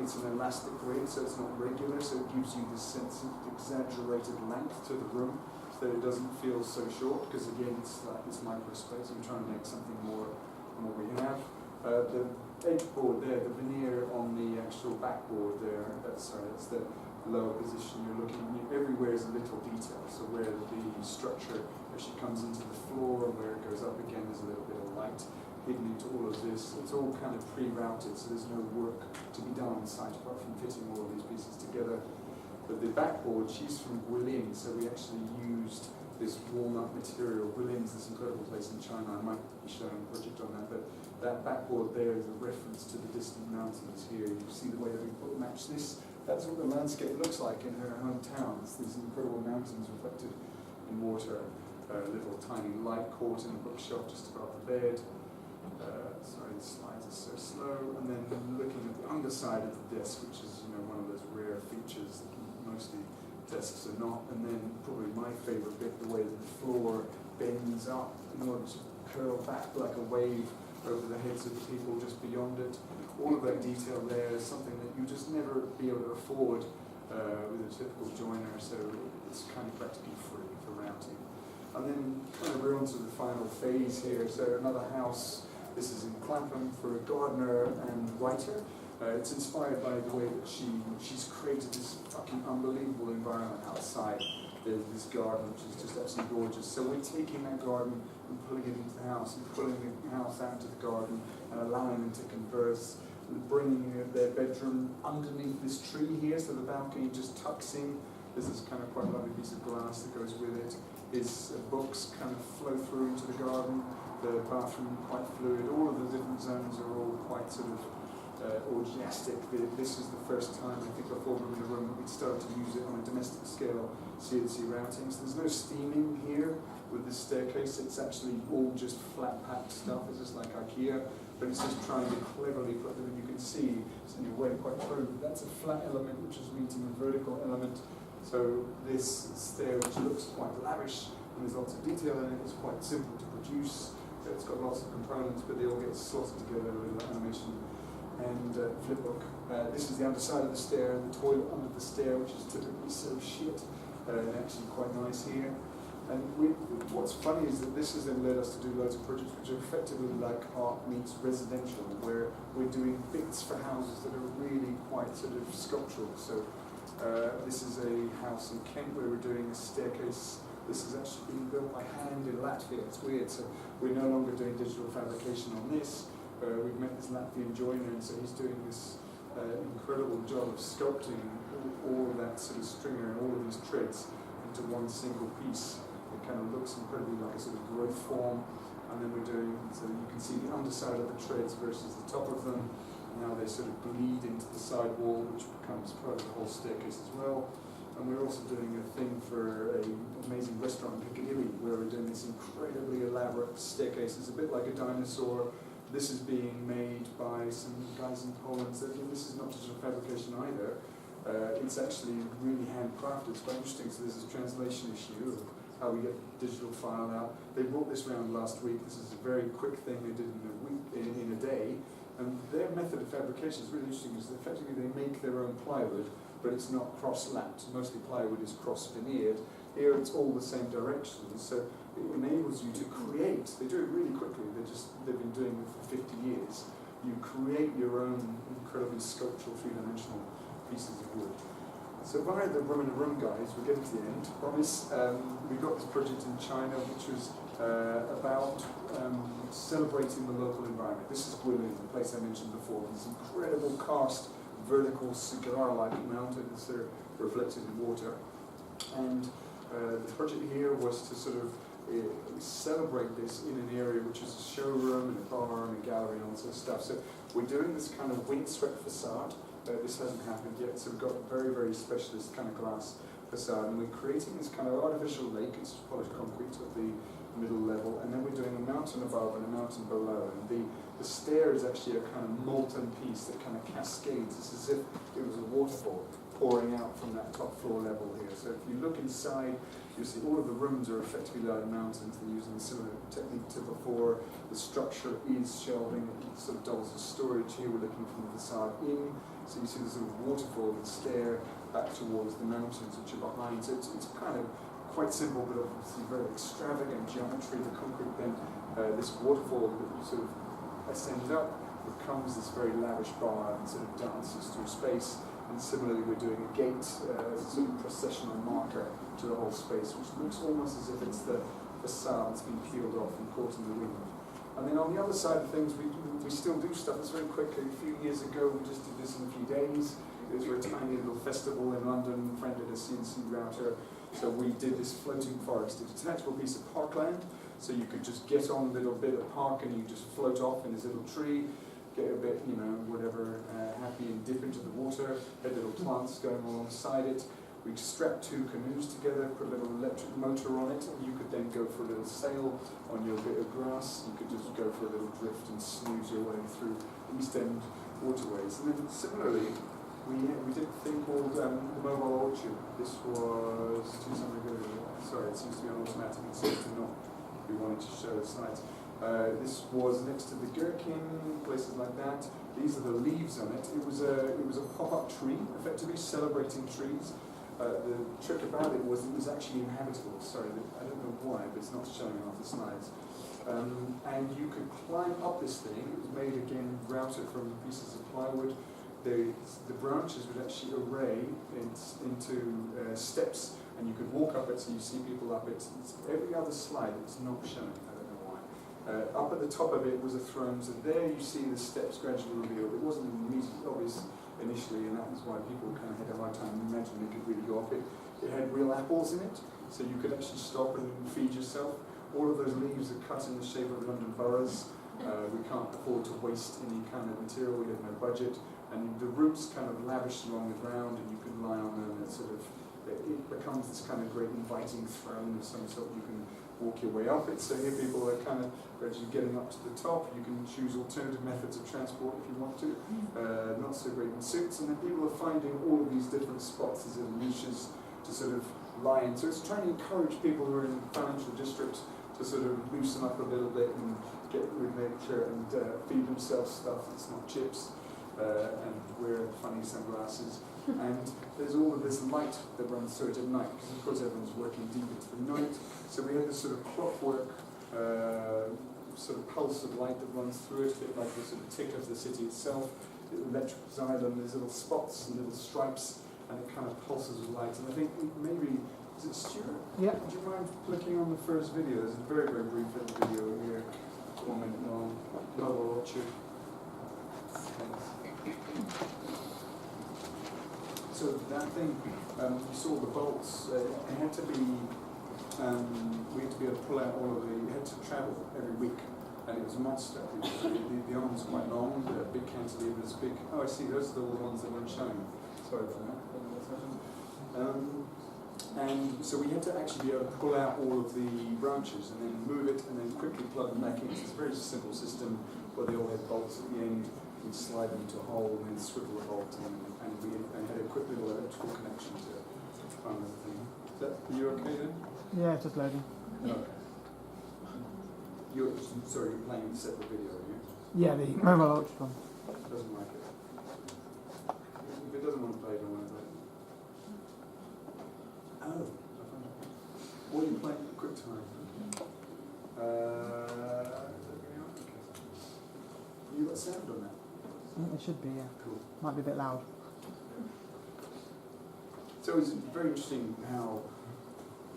Speaker 1: It's an elastic grid, so it's not regular, so it gives you this sense of exaggerated length to the room, so it doesn't feel so short, because again, it's like this microspace. I'm trying to make something more than what we have. The edge board there, the veneer on the actual backboard there, that's the lower position you're looking at. Everywhere is a little detail, so where the structure actually comes into the floor and where it goes up again, there's a little bit of light hidden into all of this. It's all kind of pre-routed, so there's no work to be done on site apart from fitting all of these pieces together. But the backboard, she's from Guilin, so we actually used this walnut material. Guilin's this incredible place in China. I might be showing a project on that, but that backboard there is a reference to the distant mountains here. You see the way that we match this? That's what the landscape looks like in her hometown. It's these incredible mountains reflected in water. A little tiny light caught in a bookshelf just above the bed. Sorry, the slides are so slow. And then looking at the underside of the desk, which is one of those rare features that mostly desks are not. And then probably my favorite bit, the way that the floor bends up in order to curl back like a wave over the heads of the people just beyond it. All of that detail there is something that you just never be able to afford with a typical joiner, so it's kind of practically free for routing. And then kind of we're on to the final phase here. So another house. This is in Clapham for a gardener and writer. It's inspired by the way that she's created this fucking unbelievable environment outside. There's this garden which is just absolutely gorgeous. So we're taking that garden and pulling it into the house and pulling the house out into the garden and allowing them to converse, bringing their bedroom underneath this tree here, so the balcony just tucks in. There's this kind of quite lovely piece of glass that goes with it. His books kind of flow through into the garden. The bathroom quite fluid. All of the different zones are all quite sort of orgiastic. This is the first time, I think, before we were in the room that we'd started to use it on a domestic scale, CNC routing. So there's no steaming here with this staircase. It's actually all just flat-packed stuff. It's just like IKEA, but it's just trying to cleverly put them in. You can see, it's in your way quite through. That's a flat element which is meeting a vertical element. So this stair, which looks quite lavish, and there's lots of detail in it, it's quite simple to produce. It's got lots of components, but they all get slotted together with animation and flipbook. This is the underside of the stair, the toilet under the stair, which is typically so shit, actually quite nice here. And what's funny is that this has then led us to do loads of projects which are effectively like art meets residential, where we're doing bits for houses that are really quite sort of sculptural. So this is a house in Kent where we're doing a staircase. This is actually being built by hand in Latvia. It's weird. So we're no longer doing digital fabrication on this. We've met this Latvian joiner, and so he's doing this incredible job of sculpting all of that sort of stringer and all of these threads into one single piece. It kind of looks incredibly like a sort of growth form. And then we're doing, so you can see the underside of the threads versus the top of them. Now they sort of bleed into the side wall, which becomes part of the whole staircase as well. And we're also doing a thing for an amazing restaurant in Piccadilly, where we're doing this incredibly elaborate staircase. It's a bit like a dinosaur. This is being made by some guys in Poland. So this is not digital fabrication either. It's actually really handcrafted. It's quite interesting. So there's a translation issue of how we get digital file out. They brought this around last week. This is a very quick thing they did in a week, in a day. And their method of fabrication is really interesting because effectively they make their own plywood, but it's not cross-lapped. Mostly plywood is cross-veneered. Here it's all the same directions, so it enables you to create. They do it really quickly. They've been doing it for 50 years. You create your own incredibly sculptural, three-dimensional pieces of wood. So via the Room in a Room guys, we're getting to the end, promise. We got this project in China, which was about celebrating the local environment. This is Guilin, the place I mentioned before. These incredible cast vertical cigar-like mountains that are reflected in water. And the project here was to sort of celebrate this in an area which is a showroom and a bar and a gallery and all sort of stuff. So we're doing this kind of windswept facade. This hasn't happened yet, so we've got a very, very specialist kind of glass facade, and we're creating this kind of artificial lake. It's polished concrete at the middle level, and then we're doing a mountain above and a mountain below, and the stair is actually a kind of molten piece that kind of cascades. It's as if it was a waterfall pouring out from that top floor level here. So if you look inside, you see all of the rooms are effectively like mountains. They're using a similar technique to before. The structure is shelving, it sort of doubles as storage. Here we're looking from the facade in, so you see the sort of waterfall and stair back towards the mountains which are behind. So it's kind of quite simple, but obviously very extravagant geometry. The concrete then, this waterfall that you sort of ascend up becomes this very lavish bar and sort of dances through space. And similarly, we're doing a gate as a sort of processional marker to the whole space, which looks almost as if it's the facade that's been peeled off and caught in the wind. And then on the other side of things, we still do stuff that's very quickly. A few years ago, we just did this in a few days. It was for a tiny little festival in London. A friend did a CNC router. So we did this floating forest. It's a detachable piece of parkland. So you could just get on a little bit of park and you just float off in this little tree, get a bit, whatever, happy and dip into the water, had little plants going alongside it. We strapped two canoes together, put a little electric motor on it, and you could then go for a little sail on your bit of grass. You could just go for a little drift and snooze your way through East End waterways. And then similarly, we did a thing called the Mobile Orchard. This was 2 summers ago. Sorry, it seems to be on automatic. It seems to not be wanting to show the slides. This was next to the gherkin, places like that. These are the leaves on it. It was a pop-up tree, effectively celebrating trees. The trick about it was actually inhabitable. Sorry, I don't know why, but it's not showing off the slides. And you could climb up this thing. It was made again, routed from pieces of plywood. The branches would actually array into steps, and you could walk up it. So you see people up it. Every other slide, it's not showing. Up at the top of it was a throne, so there you see the steps gradually revealed. It wasn't immediately obvious initially, and that was why people kind of had a hard time imagining it could really go up it. It had real apples in it, so you could actually stop and feed yourself. All of those leaves are cut in the shape of London boroughs. We can't afford to waste any kind of material, we have no budget, and the roots kind of lavished along the ground, and you can lie on them, and it becomes this kind of great inviting throne of some sort. You can walk your way up it. So here people are kind of gradually getting up to the top. You can choose alternative methods of transport if you want to. Not so great in suits. And then people are finding all of these different spots, these little niches to sort of lie in. So it's trying to encourage people who are in the financial district to sort of loosen up a little bit and get with nature and feed themselves stuff that's not chips and wear funny sunglasses. And there's all of this light that runs through it at night, because of course everyone's working deep into the night. So we have this sort of clockwork sort of pulse of light that runs through it, a bit like the sort of tick of the city itself. The electric xylem, there's little spots and little stripes, and it kind of pulses with light. And I think maybe, is it Stuart?
Speaker 2: Yeah.
Speaker 1: Would you mind clicking on the first video? There's a very, very brief little video here, 1 minute long, Mobile Orchard. So that thing, you saw the bolts, it had to be, we had to be able to pull out all of you had to travel every week, and it was a monster. The arm was quite long, the big cantilever was big. Oh, I see, those are the ones that weren't showing. Sorry about that. And so we had to actually be able to pull out all of the branches and then move it and then quickly plug them back in. It's a very simple system where they all had bolts at the end. We'd slide them into a hole and then swivel the bolt in, and we had a quick little electrical connection to run the thing. Are you okay then?
Speaker 2: Yeah, it's just loading.
Speaker 1: Okay. You're playing a separate video, are you?
Speaker 2: Yeah, the Mobile Orchard one.
Speaker 1: Doesn't like it. If it doesn't want to play, it don't want to play. Oh, what are you playing at quick time? You got sound on that?
Speaker 2: It should be, yeah.
Speaker 1: Cool.
Speaker 2: Might be a bit loud.
Speaker 1: So it's very interesting how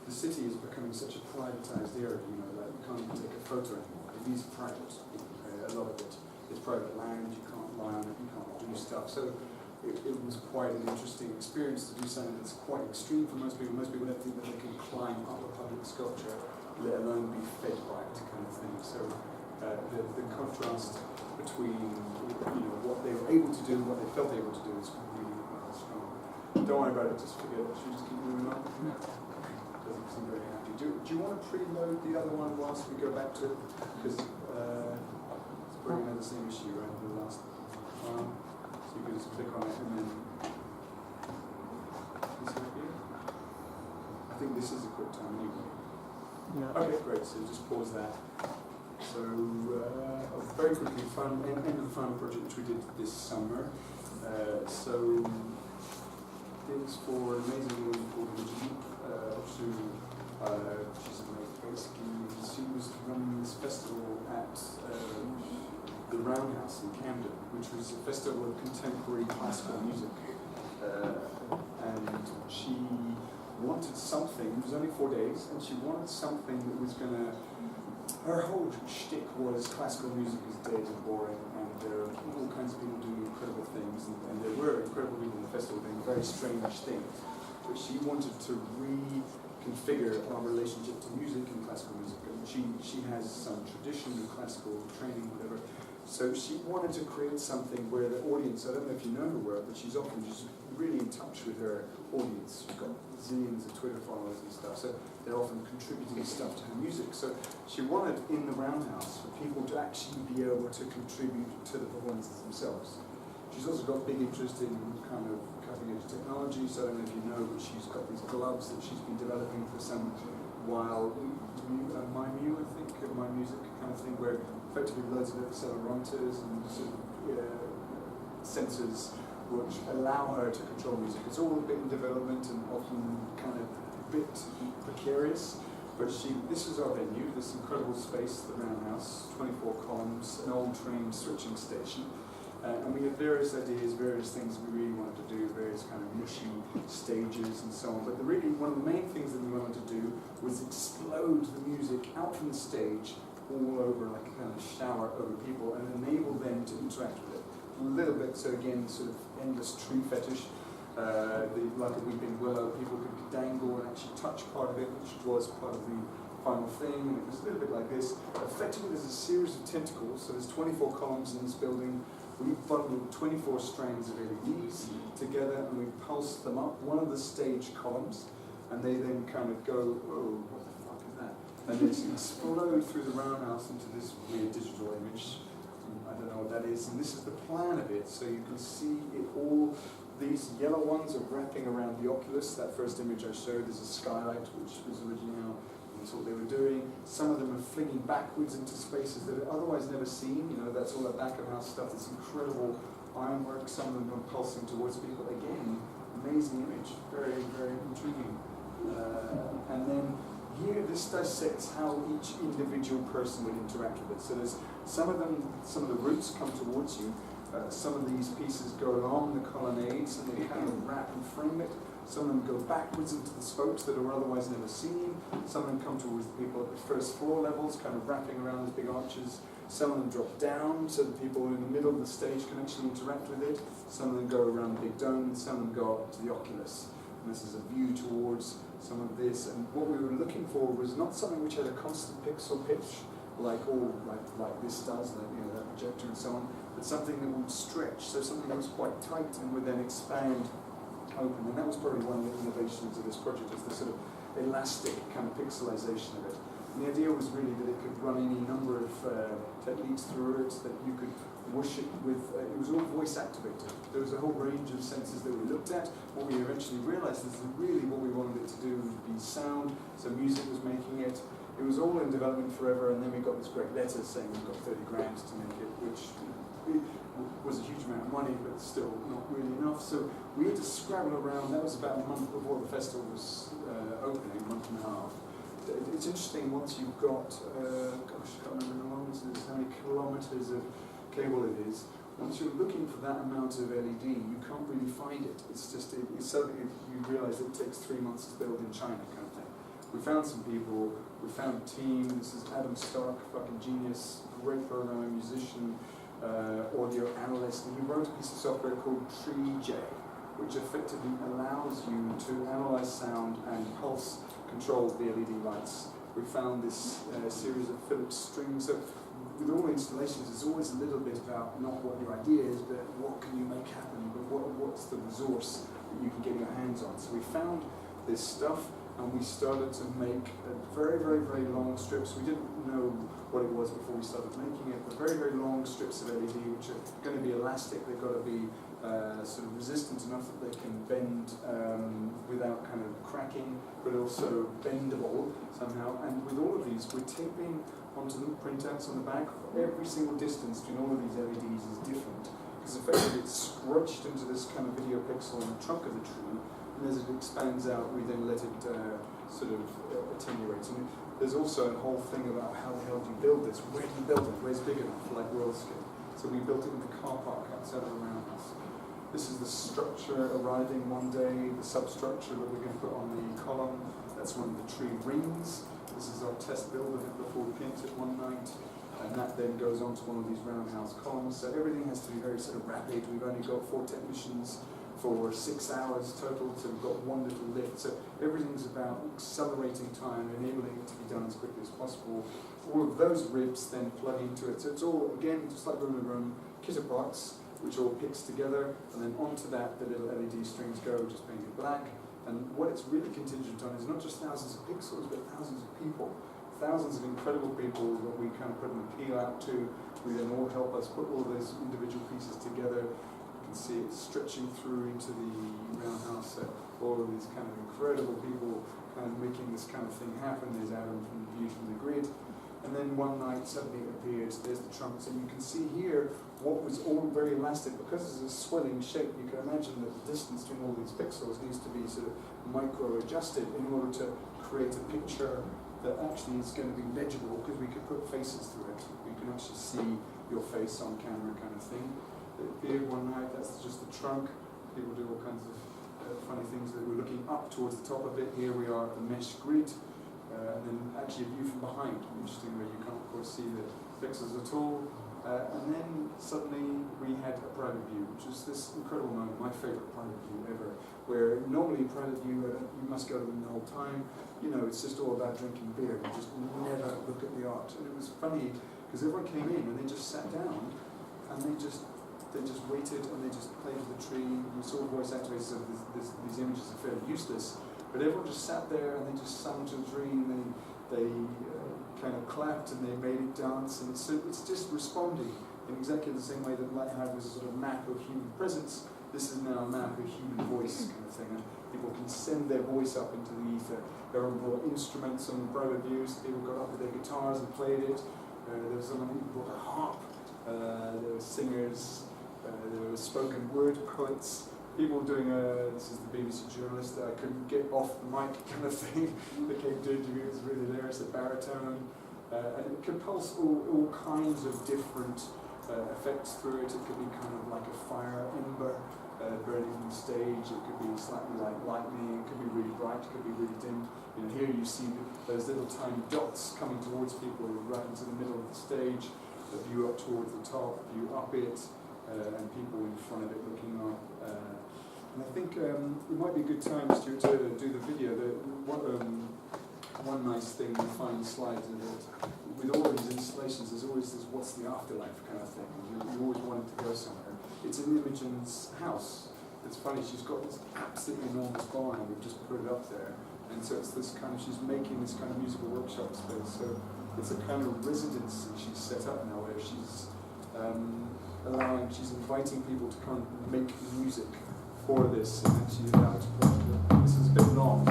Speaker 1: the city is becoming such a privatised area, like you can't even take a photo anymore. It is private. A lot of it is private land, you can't lie on it, you can't do stuff. So it was quite an interesting experience to do something that's quite extreme for most people. Most people don't think that they can climb up a public sculpture let alone be fed by it, kind of thing. So the contrast between what they were able to do, what they felt able to do, is really strong. Don't worry about it. Just forget it. Should we just keep moving on? Doesn't seem very happy. Do you want to preload the other one whilst we go back to it? Because it's probably another same issue, right? The last one. So you can just click on it and then. I think this is a quick time anyway.
Speaker 2: Yeah.
Speaker 1: Okay, great. So just pause that. So very quickly, end of the final project which we did this summer. So it was for an amazing woman called Angelique, she's basically, she was running this festival at the Roundhouse in Camden, which was a festival of contemporary classical music. And she wanted something, it was only 4 days, and she wanted something that was going to, her whole shtick was classical music is dead and boring, and there are all kinds of people doing incredible things, and there were incredible people in the festival doing very strange things. But she wanted to reconfigure our relationship to music and classical music, and she has some tradition in classical training, whatever. So she wanted to create something where the audience, I don't know if you know her work, but she's often just really in touch with her audience. She's got zillions of Twitter followers and stuff, so they're often contributing stuff to her music. So she wanted in the Roundhouse for people to actually be able to contribute to the performances themselves. She's also got big interest in kind of cutting edge technology, so I don't know if you know, but she's got these gloves that she's been developing for some while. My music kind of thing, where effectively loads of accelerometers and sort of sensors which allow her to control music. It's all a bit in development and often kind of a bit precarious, but this is our venue, this incredible space, the Roundhouse, 24 columns, an old train switching station. And we had various ideas, various things we really wanted to do, various kind of mushy stages and so on. But really, one of the main things that we wanted to do was explode the music out from the stage all over, like a kind of shower over people, and enable them to interact with it. A little bit, so again, sort of endless tree fetish. Like a weeping willow, people could dangle and actually touch part of it, which was part of the final thing. And it was a little bit like this. Effectively, there's a series of tentacles, so there's 24 columns in this building. We bundled 24 strands of LEDs together and we pulsed them up one of the stage columns, and they then kind of go, oh, what the fuck is that? And they explode through the Roundhouse into this weird digital image. I don't know what that is, and this is the plan of it, so you can see it all. These yellow ones are wrapping around the oculus. That first image I showed is a skylight, which was originally that's what they were doing. Some of them are flinging backwards into spaces that are otherwise never seen. That's all that back of house stuff, this incredible ironwork. Some of them are pulsing towards people. Again, amazing image, very, very intriguing. And then here, this dissects how each individual person would interact with it. So there's some of the roots come towards you. Some of these pieces go along the colonnades and they kind of wrap and frame it. Some of them go backwards into the spokes that are otherwise never seen. Some of them come towards the people at the first floor levels, kind of wrapping around these big arches. Some of them drop down so that people in the middle of the stage can actually interact with it. Some of them go around the big dome, and some of them go up to the oculus. And this is a view towards some of this. And what we were looking for was not something which had a constant pixel pitch, like this does, that projector and so on, but something that would stretch, so something that was quite tight and would then expand open. And that was probably one of the innovations of this project, is the sort of elastic kind of pixelization of it. And the idea was really that it could run any number of techniques through it, that you could wash it with, it was all voice activated. There was a whole range of sensors that we looked at. What we eventually realized is that really what we wanted it to do would be sound, so music was making it. It was all in development forever, and then we got this great letter saying we've got 30 grand to make it, which was a huge amount of money, but still not really enough. So we had to scrabble around. That was about a month before the festival was opening, a month and a half. It's interesting once you've got, gosh, I can't remember how long this is, how many kilometers of cable it is. Once you're looking for that amount of LED, you can't really find it. It's just, it's suddenly you realise it takes 3 months to build in China, kind of thing. We found some people, we found a team. This is Adam Stark, fucking genius, great programmer, musician, audio analyst, and he wrote a piece of software called TreeJ, which effectively allows you to analyze sound and pulse control the LED lights we found this series of Phillips strings. So with all installations, it's always a little bit about not what your idea is, but what can you make happen, but what's the resource that you can get your hands on. So we found this stuff, and we started to make very, very, very long strips. We didn't know what it was before we started making it, but very, very long strips of LED, which are going to be elastic. They've got to be sort of resistant enough that they can bend without kind of cracking, but also bendable somehow. And with all of these, we're taping onto the printouts on the back. Every single distance between all of these LEDs is different, because effectively it's scrunched into this kind of video pixel on the trunk of the tree. And as it expands out, we then let it sort of attenuate. And there's also a whole thing about how the hell do you build this? Where do you build it? Where's big enough, like world scale? So we built it in the car park outside of the roundhouse. This is the structure arriving one day, the substructure that we're going to put on the column. That's one of the tree rings. This is our test build of it before we paint it one night. And that then goes onto one of these roundhouse columns. So everything has to be very sort of rapid. We've only got 4 technicians for 6 hours total, so we've got one little lift. So everything's about accelerating time, enabling it to be done as quickly as possible. All of those ribs then plug into it. So it's all, again, just like room to room, kit of parts, which all picks together, and then onto that the little LED strings go, just painted black. And what it's really contingent on is not just thousands of pixels, but thousands of people. Thousands of incredible people that we kind of put an appeal out to, who then all help us put all those individual pieces together. You can see it stretching through into the roundhouse. All of these kind of incredible people kind of making this kind of thing happen. There's Adam from the view from the grid. And then one night suddenly it appears, there's the trunk. So you can see here what was all very elastic. Because it's a swelling shape, you can imagine that the distance between all these pixels needs to be sort of micro-adjusted in order to create a picture that actually is going to be legible, because we could put faces through it. You can actually see your face on camera kind of thing. It appeared one night, that's just the trunk. People do all kinds of funny things. That we're looking up towards the top of it. Here we are at the mesh grid. And then actually a view from behind, interesting, where you can't of course see the pixels at all. And then suddenly we had a private view, which is this incredible moment, my favorite private view ever, where normally private view, you must go to them the whole time. You know, it's just all about drinking beer. You just never look at the art. And it was funny, because everyone came in and they just sat down, and they just waited, and they just played with the tree. You saw voice activators, so these images are fairly useless. But everyone just sat there and they just sung to the tree, and they kind of clapped and they made it dance. And so it's just responding in exactly the same way that Lighthide was a sort of map of human presence. This is now a map of human voice kind of thing. And people can send their voice up into the ether. Everyone brought instruments on private views. People got up with their guitars and played it. There was someone who brought a harp. There were singers. There were spoken word poets. People doing this is the BBC journalist that I couldn't get off the mic kind of thing that came to interview. It was really hilarious, a baritone. And it could pulse all kinds of different effects through it. It could be kind of like a fire ember burning on the stage. It could be slightly like lightning. It could be really bright. It could be really dim. You know, here you see those little tiny dots coming towards people right into the middle of the stage. The view up towards the top, view up it, and people in front of it looking up. And I think it might be a good time, Stuart, to do the video. One nice thing we find in slides is that with all these installations, there's always this what's the afterlife kind of thing. You always want it to go somewhere. It's in Imogen's house. It's funny, she's got this absolutely enormous barn, and we've just put it up there. And so it's this kind of, she's making this kind of musical workshop space. So it's a kind of residence that she's set up now, where she's she's inviting people to come and make music for this, and actually allowed to put this is a bit long.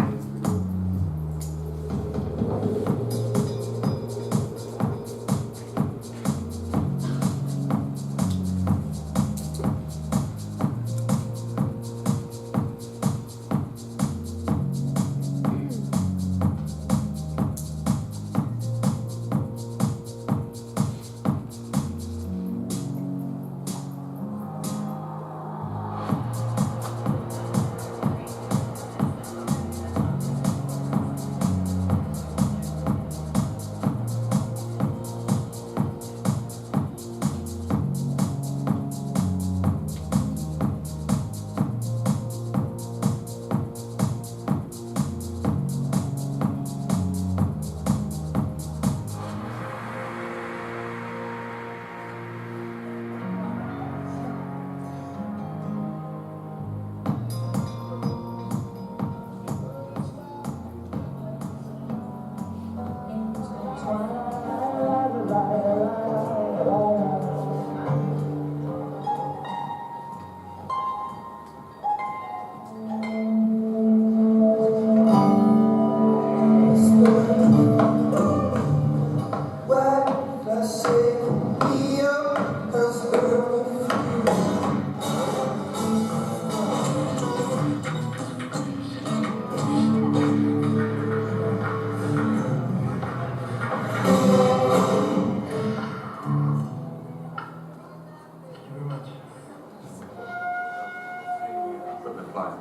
Speaker 3: reply.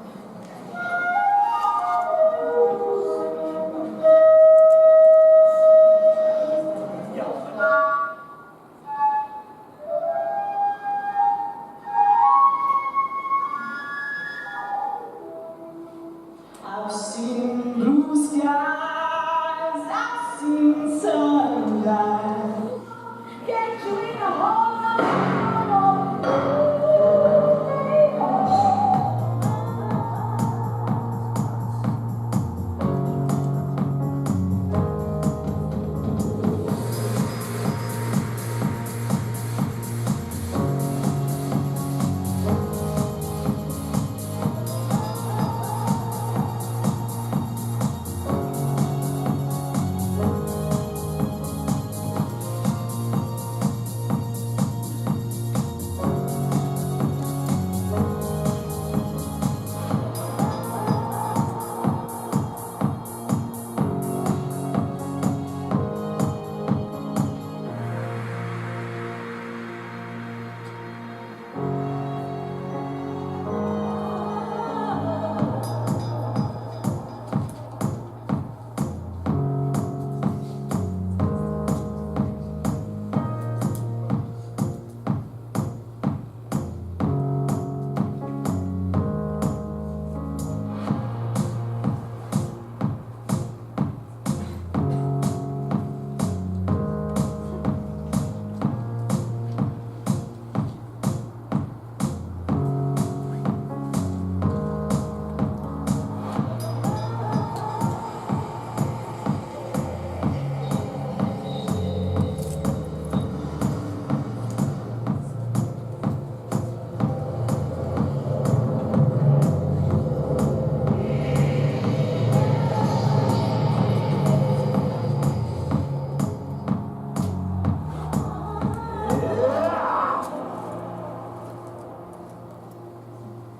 Speaker 4: I've seen blue skies, I've seen sunrise. Get you in a hole.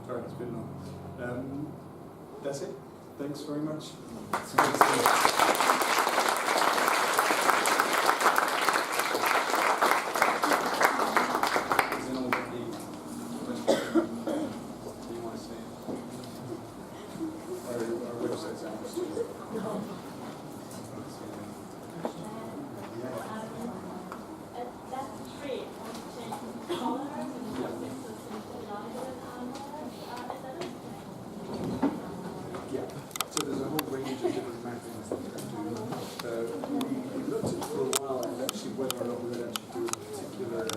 Speaker 1: Sorry, it's been long. That's it. Thanks very much. Yeah, so there's a whole range of different mappings that we can do. We looked at it for a while and actually whether or not we would actually do a particular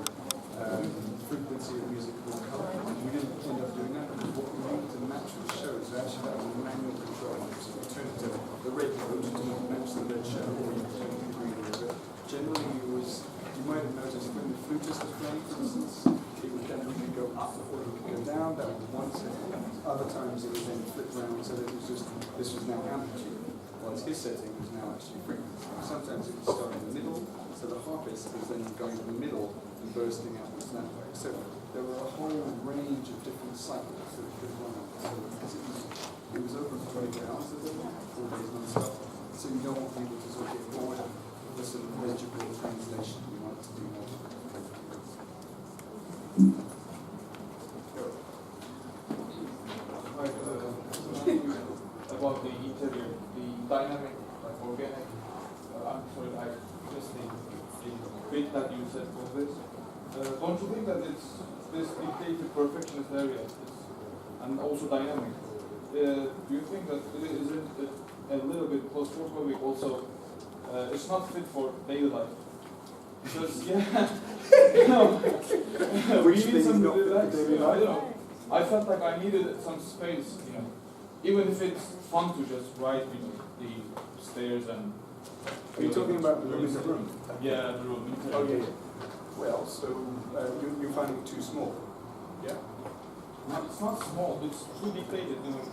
Speaker 1: frequency of musical colour. We didn't end up doing that because what we needed to match the show, so actually that was a manual control. So we turned it to the red mode to match the red show, or you turn it to green mode. But generally it was, you might have noticed when the flutist was playing, for instance, it would generally go up or it would go down. That was one setting. Other times it would then flip around, so that it was just, this was now amplitude, whilst his setting was now actually frequency. Sometimes it would start in the middle, so the harpist is then going in the middle and bursting out this that way. So there were a whole range of different cycles that we could run on. So because it was open for 24 hours, 4 days non-stop. So you don't want people to sort of get bored with some legible translation. You want to do more.
Speaker 5: About the interior, the dynamic, like organic, I'm sorry, I just the bit that you said for this. Don't you think that it's this dictated perfectionist area, and also dynamic? Do you think that it is a little bit claustrophobic also? It's not fit for daily life. Because you know,
Speaker 1: Which
Speaker 5: we need some
Speaker 1: not fit for
Speaker 5: relax,
Speaker 1: daily
Speaker 5: I
Speaker 1: life?
Speaker 5: don't know. I felt like I needed some space, you know. Even if it's fun to just ride with the stairs and...
Speaker 1: Are you talking about the room in the room?
Speaker 5: Yeah, the room.
Speaker 1: Oh, yeah. Well, so you're finding it too small? Yeah?
Speaker 5: It's not small, it's too dictated, you know.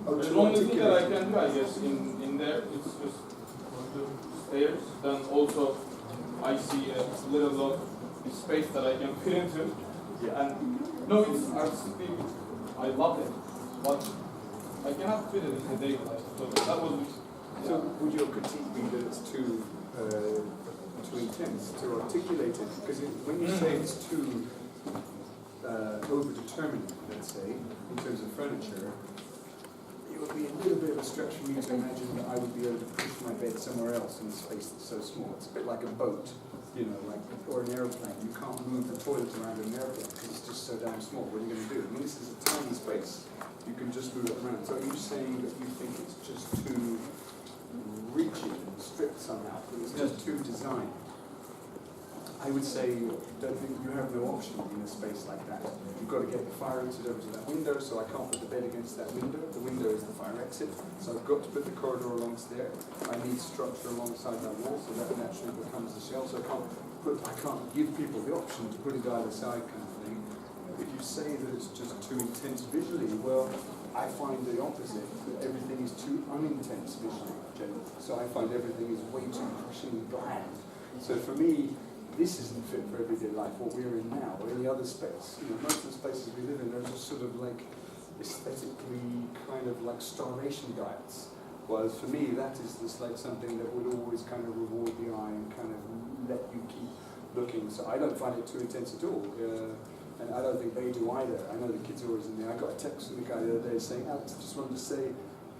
Speaker 1: Oh,
Speaker 5: The
Speaker 1: too
Speaker 5: only thing that I
Speaker 1: articulate.
Speaker 5: can do, I guess, in there, it's just stairs. Then also, I see a little lot of space that I can fit into.
Speaker 1: Yeah.
Speaker 5: And no, it's artistically, I love it, but I cannot fit it in the daily life. So that was.
Speaker 1: So would your critique be that it's too intense, too articulated? Because when you say it's too over-determined, let's say, in terms of furniture, furniture, it would be a little bit of a stretch for me to imagine that I would be able to push my bed somewhere else in a space that's so small. It's a bit like a boat, you know, like, or an airplane. You can't move the toilet around an airplane because it's just so damn small. What are you going to do? I mean, this is a tiny space. You can just move it around. So are you saying that you think it's just too rigid and strict somehow, that it's just too designed? I would say, don't think you have no option in a space like that. You've got to get the fire exit over to that window, so I can't put the bed against that window. The window is the fire exit, so I've got to put the corridor along there. I need structure alongside that wall, so that naturally becomes the shell. So I can't give people the option to put it either side kind of thing. If you say that it's just too intense visually, well, I find the opposite, that everything is too unintense visually, generally. So I find everything is way too crushingly bland. So for me, this isn't fit for everyday life, what we're in now, or any other space. You know, most of the spaces we live in are just sort of like aesthetically kind of like starvation diets. Whereas for me, that is just like something that would always kind of reward the eye and kind of let you keep looking. So I don't find it too intense at all. And I don't think they do either. I know the kids are always in there. I got a text from the guy the other day saying, Alex, I just wanted to say,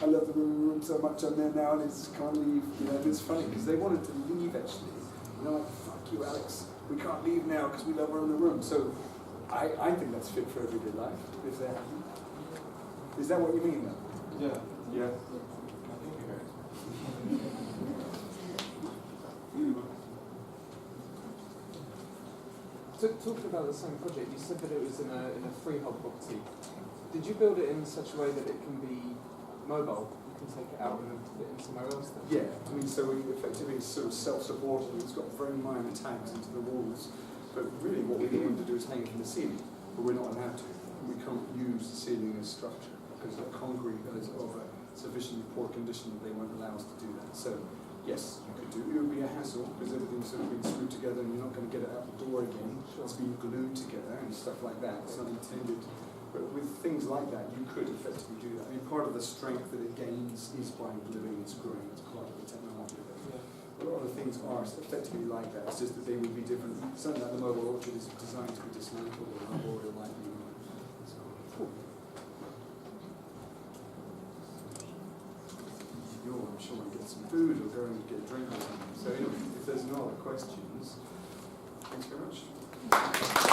Speaker 1: I love the room so much, I'm there now and I just can't leave. You know, it's funny because they wanted to leave actually. And they're like, fuck you, Alex, we can't leave now because we love her in the room. So I think that's fit for everyday life, if they're happy. Is that what you mean though?
Speaker 5: Yeah.
Speaker 1: Yeah.
Speaker 3: So talking about the same project, you said that it was in a freehold property. Did you build it in such a way that it can be mobile? You can take it out and put it in somewhere else then?
Speaker 1: Yeah, I mean, so effectively it's sort of self-supporting. It's got very minor tags into the walls, but really what we want to do is hang it from the ceiling, but we're not allowed to. We can't use the ceiling as structure because the concrete is of a sufficiently poor condition that they won't allow us to do that. So yes, you could do it. It would be a hassle because everything's sort of being screwed together and you're not going to get it out the door again. It's being glued together and stuff like that. It's not intended. But with things like that, you could effectively do that. I mean, part of the strength that it gains is by gluing and screwing. It's part of the technology of it. A lot of the things are effectively like that. It's just that they would be different. Something like the mobile orchard is designed to be dismantled or arboreal lightning. So, cool. I'm sure we'll get some food or go and get a drink or something. So anyway, if there's no other questions, thanks very much.